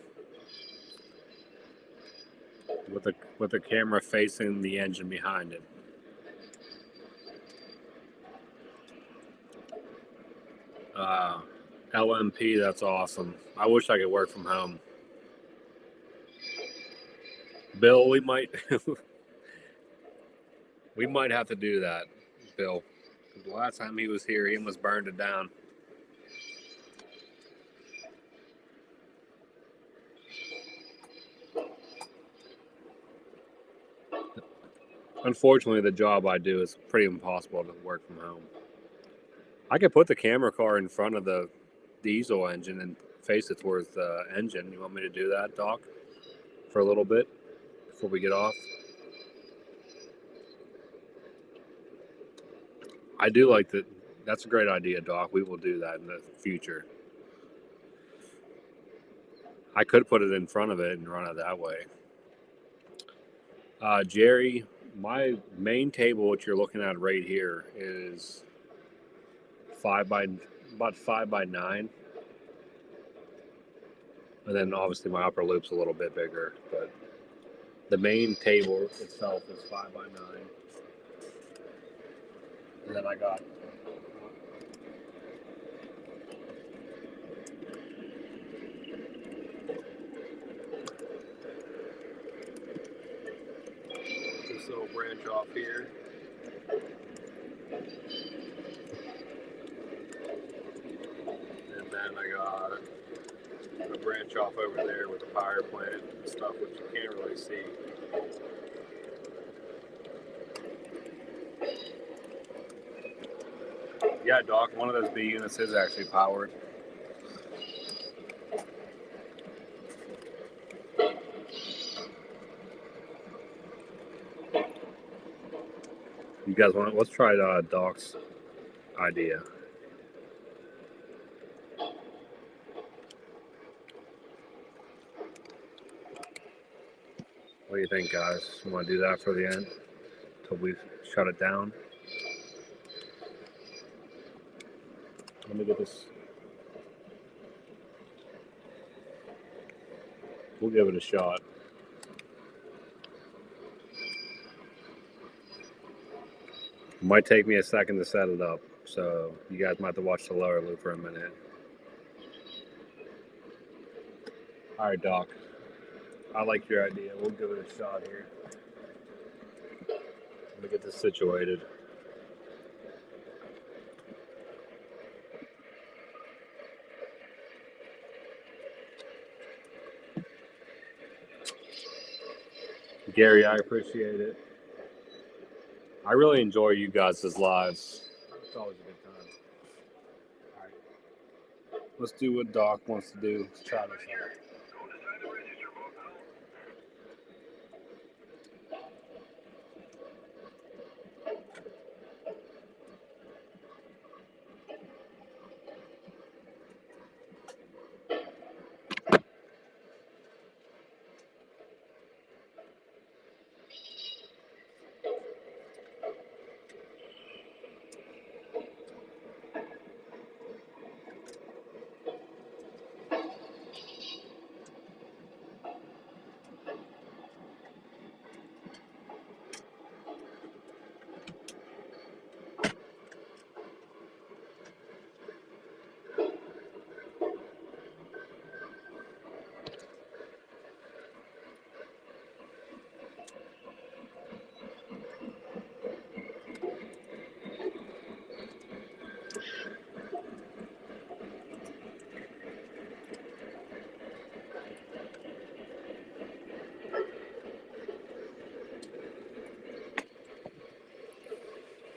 with the camera facing the engine behind it. LMP, that's awesome. I wish I could work from home. Bill, we might we might have to do that, Bill. The last time he was here, he almost burned it down. Unfortunately, the job I do is pretty impossible to work from home. I could put the camera car in front of the diesel engine and face it towards the engine. You want me to do that, Doc, for a little bit before we get off? I do like that. That's a great idea, Doc. We will do that in the future. I could put it in front of it and run it that way. Jerry, my main table, what you're looking at right here, is about 5x9, and then obviously my upper loop's a little bit bigger, but the main table itself is 5x9, and then I got this little branch off here. And then I got a branch off over there with the power plant and stuff, which you can't really see. Yeah, Doc, one of those B units is actually powered. You guys want? Let's try Doc's idea. What do you think, guys? You want to do that for the end till we shut it down? Let me get this. We'll give it a shot. It might take me a second to set it up, so you guys might have to watch the lower loop for a minute. All right, Doc. I like your idea. We'll give it a shot here. Let me get this situated. Gary, I appreciate it. I really enjoy you guys' lives. It's always a good time. All right. Let's do what Doc wants to do. Let's try this out.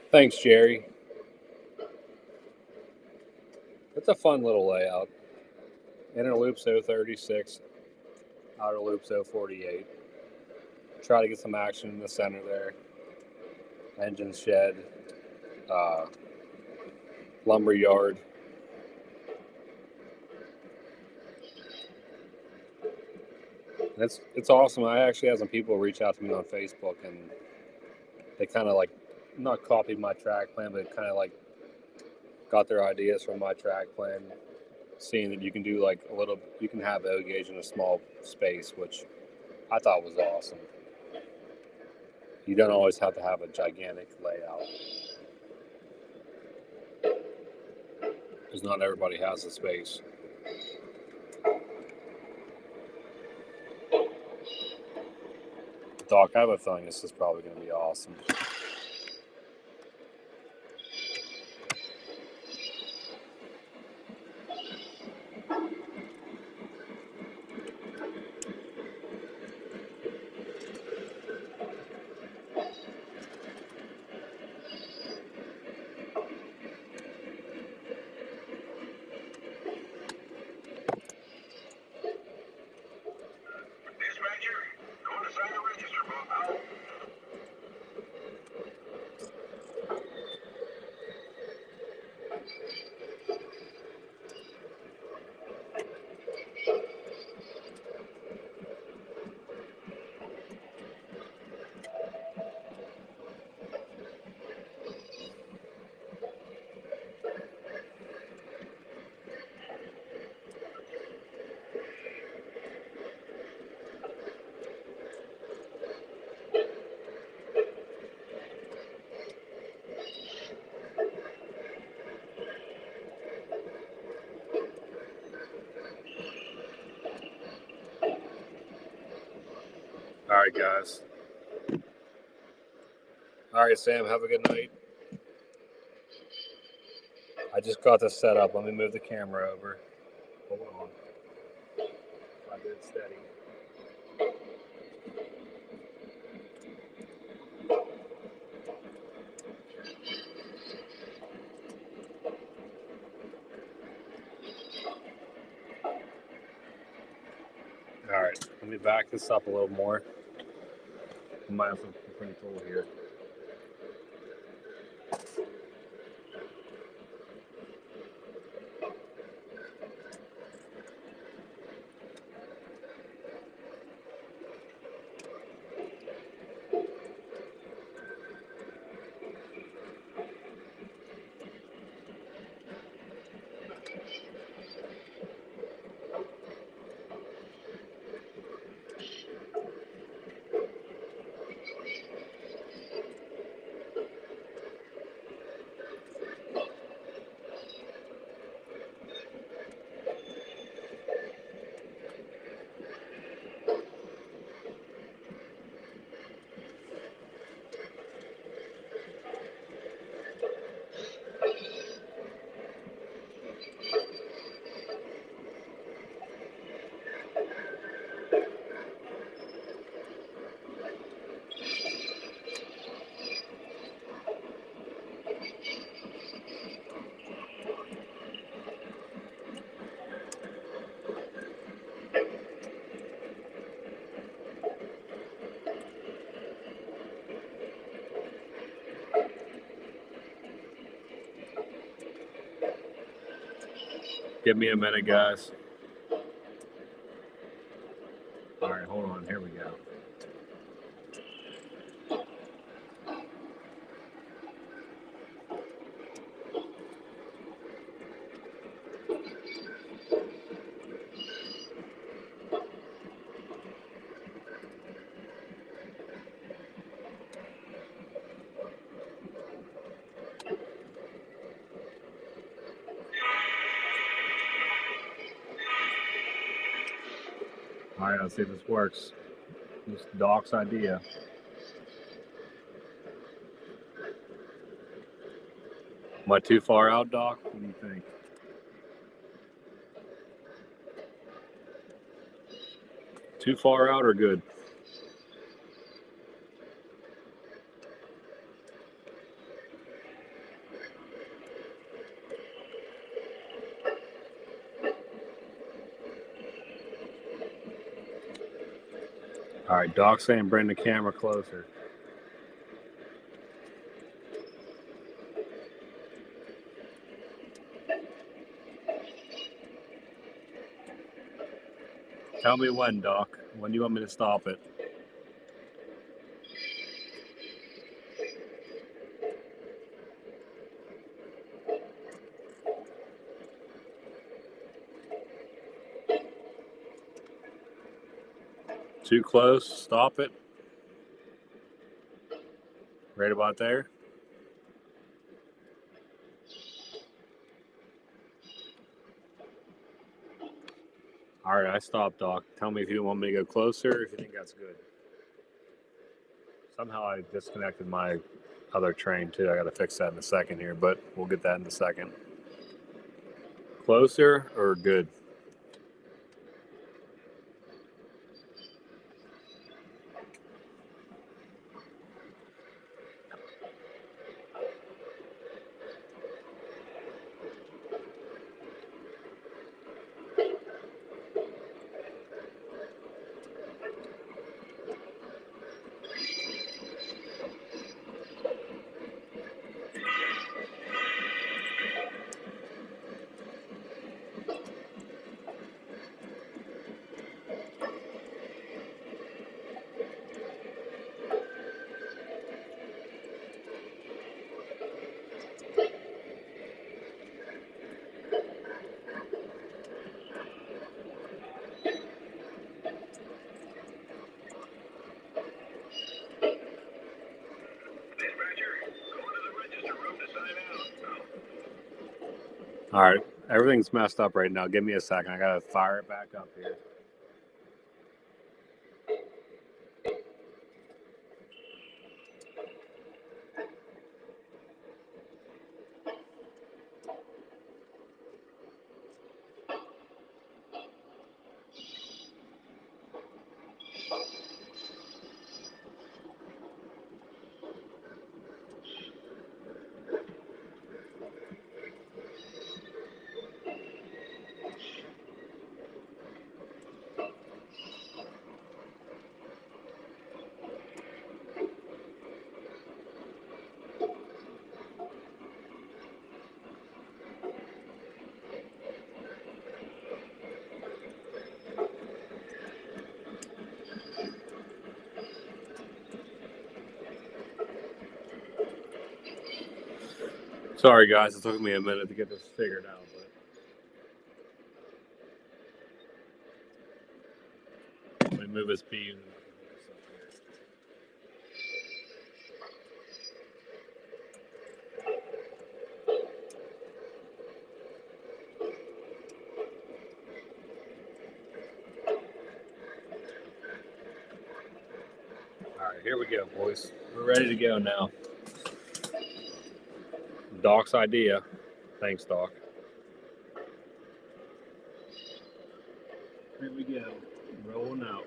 Thanks, Jerry. It's a fun little layout. Inner loop's 036, outer loop's 048. Try to get some action in the center there. Engine shed, lumber yard. It's awesome. I actually had some people reach out to me on Facebook, and they kind of like not copied my track plan, but kind of like got their ideas from my track plan, seeing that you can do like you can have O gauge in a small space, which I thought was awesome. You don't always have to have a gigantic layout, because not everybody has the space. Doc, I have a feeling this is probably going to be awesome. All right, guys. All right, Sam, have a good night. I just got this set up. Let me move the camera over. Hold on. I did steady. All right, let me back this up a little more. I might have some control here. Give me a minute, guys. All right, hold on. Here we go. All right, let's see if this works. This Doc's idea. Am I too far out, Doc? What do you think? Too far out or good? All right, Doc's saying bring the camera closer. Tell me when, Doc. When do you want me to stop it? Too close, stop it. Right about there. All right, I stopped, Doc. Tell me if you want me to go closer, if you think that's good. Somehow I disconnected my other train too. I got to fix that in a second here, but we'll get that in a second. Closer or good? All right, everything's messed up right now. Give me a second. I got to fire it back up here. Sorry, guys. It took me a minute to get this figured out. But let me move this beam. All right, here we go, boys. We're ready to go now. Doc's idea. Thanks, Doc. Here we go. Rolling out.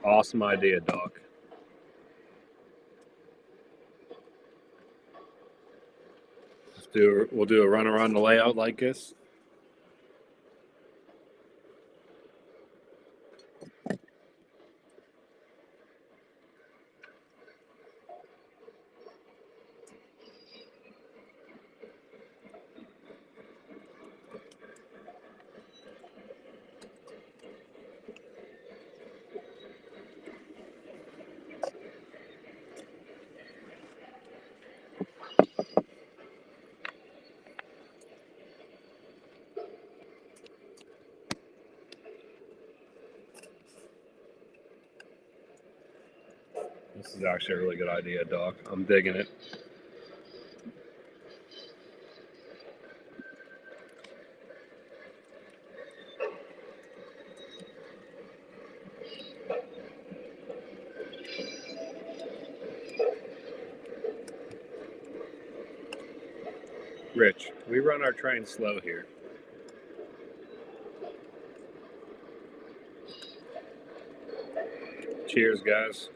Awesome idea, Doc. We'll do a run around the layout like this. This is actually a really good idea, Doc. I'm digging it. Rich, we run our train slow here. Cheers, guys.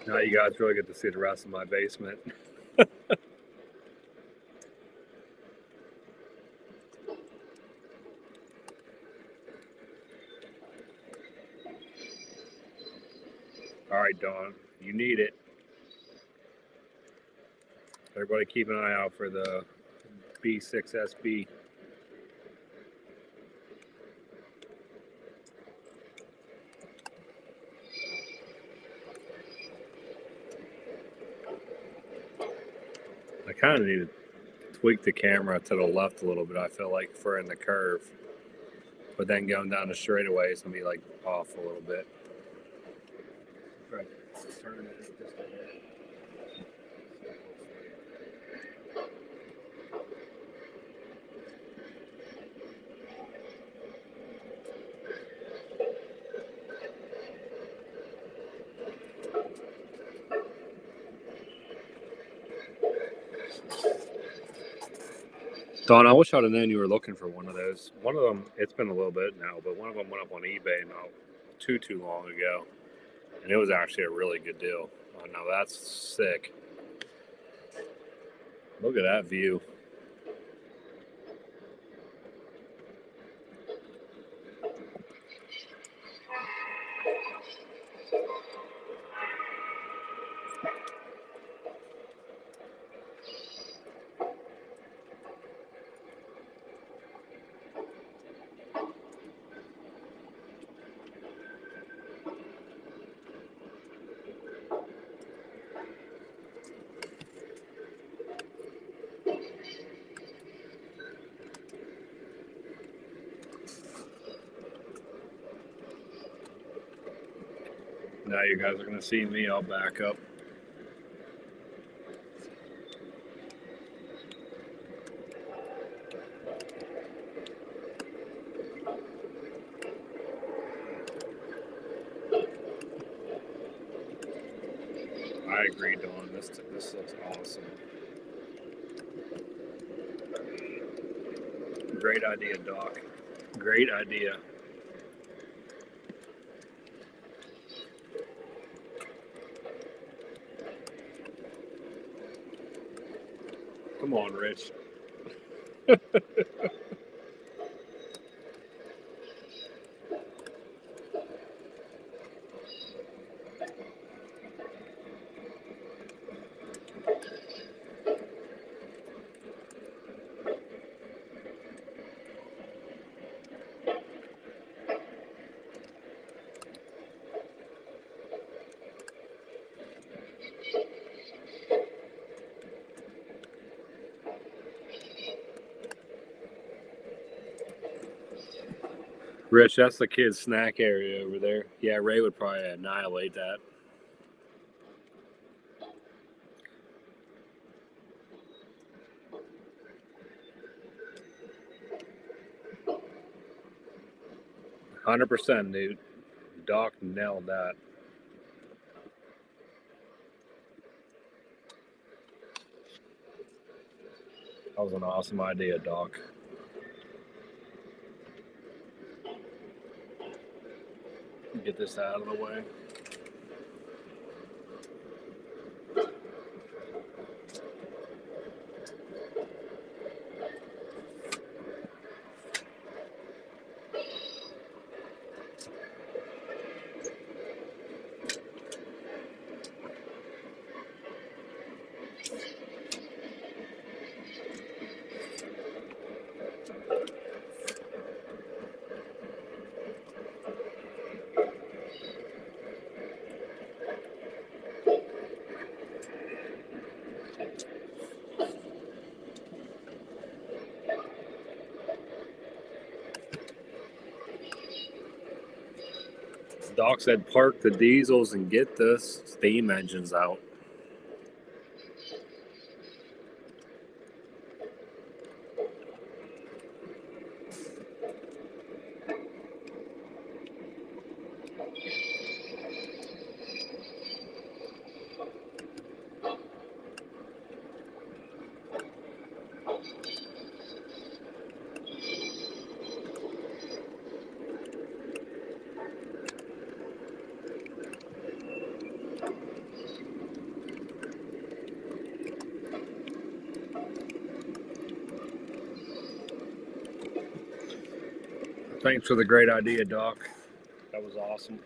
Now you guys really get to see the rest of my basement. All right, Dawn, you need it. Everybody keep an eye out for the B6SB. I kind of need to tweak the camera to the left a little bit, I feel like, for in the curve. But then going down the straightaway is going to be like off a little bit. Right. Turn it just a bit. Don, I wish I'd have known you were looking for one of those. One of them, it's been a little bit now, but one of them went up on eBay not too long ago. And it was actually a really good deal. Oh, now that's sick. Look at that view. Now you guys are going to see me. I'll back up. I agree, Dawn. This looks awesome. Great idea, Doc. Great idea. Come on, Rich. Rich, that's the kids' snack area over there. Yeah, Ray would probably annihilate that. %, dude. Doc nailed that. That was an awesome idea, Doc. Get this out of the way. Doc said park the diesels and get the steam engines out. Thanks for the great idea, Doc. That was awesome.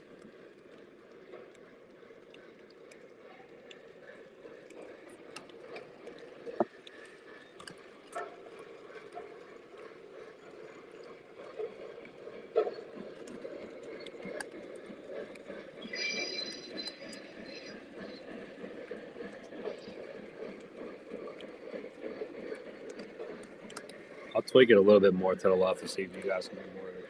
I'll tweak it a little bit more to the left to see if you guys can get more of the train.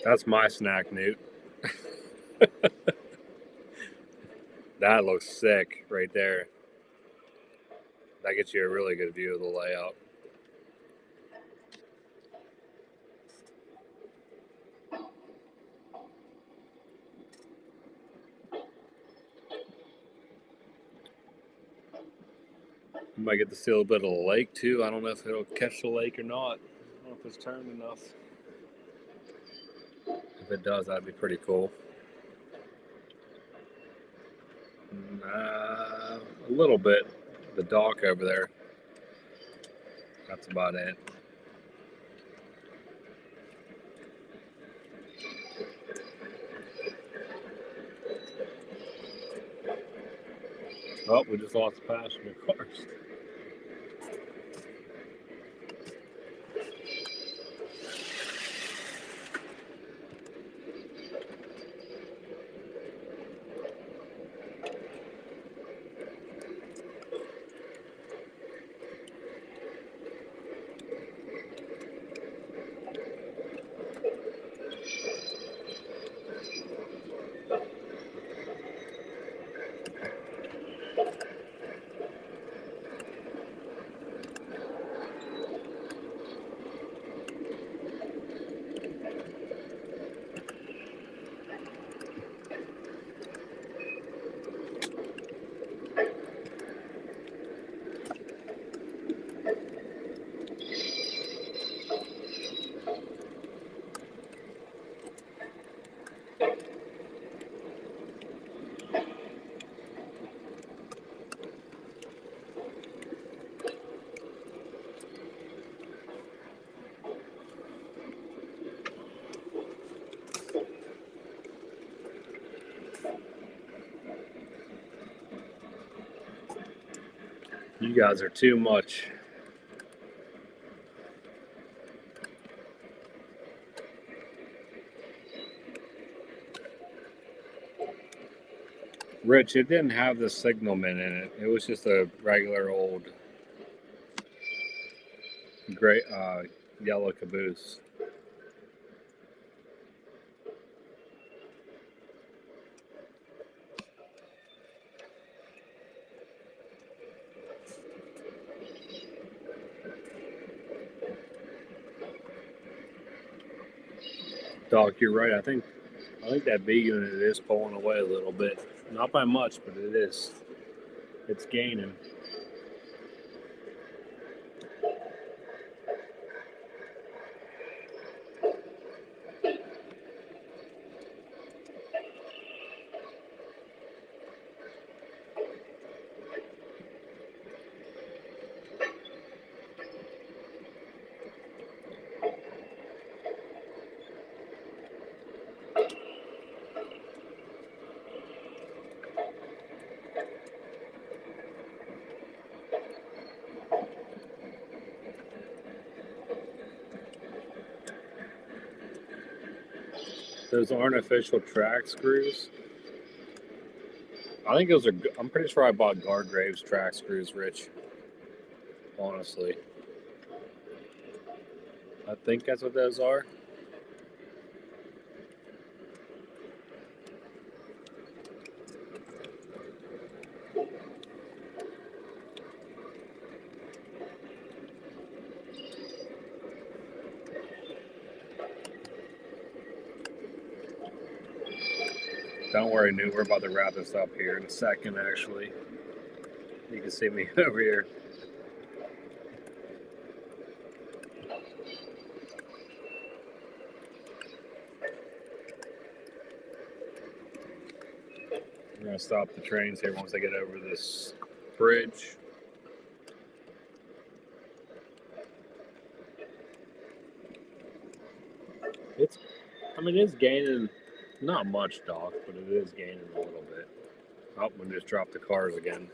That's my snack, Newt. That looks sick right there. That gets you a really good view of the layout. You might get to see a little bit of the lake too. I don't know if it'll catch the lake or not. I don't know if it's turned enough. If it does, that'd be pretty cool. A little bit. The dock over there. That's about it. Oh, we just lost the passenger cars. You guys are too much. Rich, it didn't have the Signalman in it. It was just a regular old gray, yellow caboose. Doc, you're right. I think that B unit is pulling away a little bit. Not by much, but it is. It's gaining. Those aren't official track screws. I think those are. I'm pretty sure I bought Gargrave's track screws, Rich. Honestly, I think that's what those are. Don't worry, New. We're about to wrap this up here in a second, actually. You can see me over here. We're going to stop the trains here once they get over this bridge. It's gaining, not much, Doc, but it is gaining a little bit. Oh, we just dropped the cars again.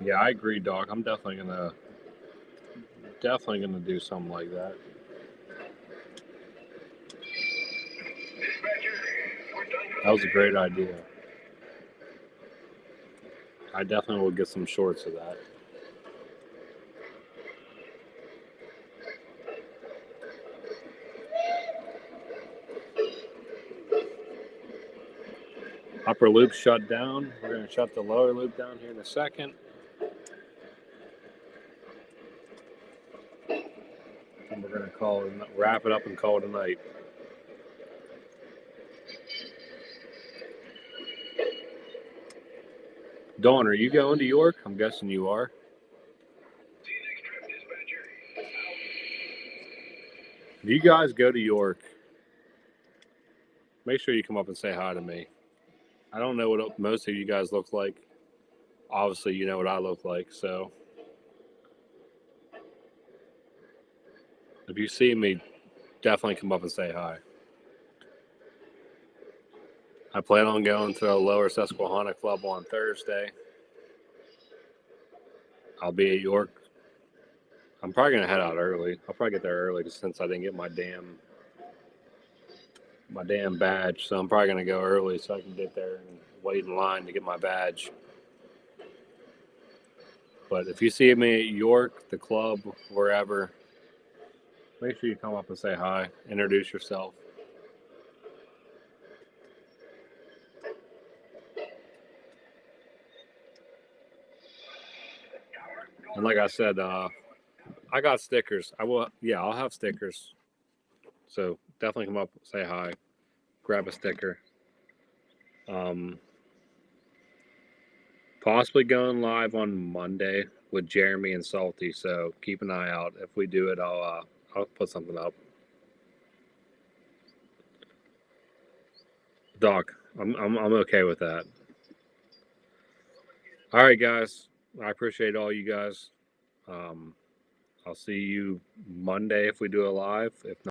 Yeah, I agree, Doc. I'm definitely gonna do something like that. That was a great idea. I definitely will get some shorts of that. Upper loop shut down. We're going to shut the lower loop down here in a second. And we're going to wrap it up and call it a night. Dawn, are you going to York? I'm guessing you are. If you guys go to York, make sure you come up and say hi to me. I don't know what most of you guys look like. Obviously, you know what I look like, so if you see me, definitely come up and say hi. I plan on going to a Lower Susquehanna Club on Thursday. I'll be at York. I'm probably going to head out early. I'll probably get there early since I didn't get my damn badge. So I'm probably going to go early so I can get there and wait in line to get my badge. But if you see me at York, the club, wherever, make sure you come up and say hi. Introduce yourself. And like I said, I got stickers. I'll have stickers. So definitely come up, say hi, grab a sticker. Possibly going live on Monday with Jeremy and Salty. So keep an eye out. If we do it, I'll put something up. Doc, I'm okay with that. All right, guys. I appreciate all you guys. I'll see you Monday if we do a live. If not,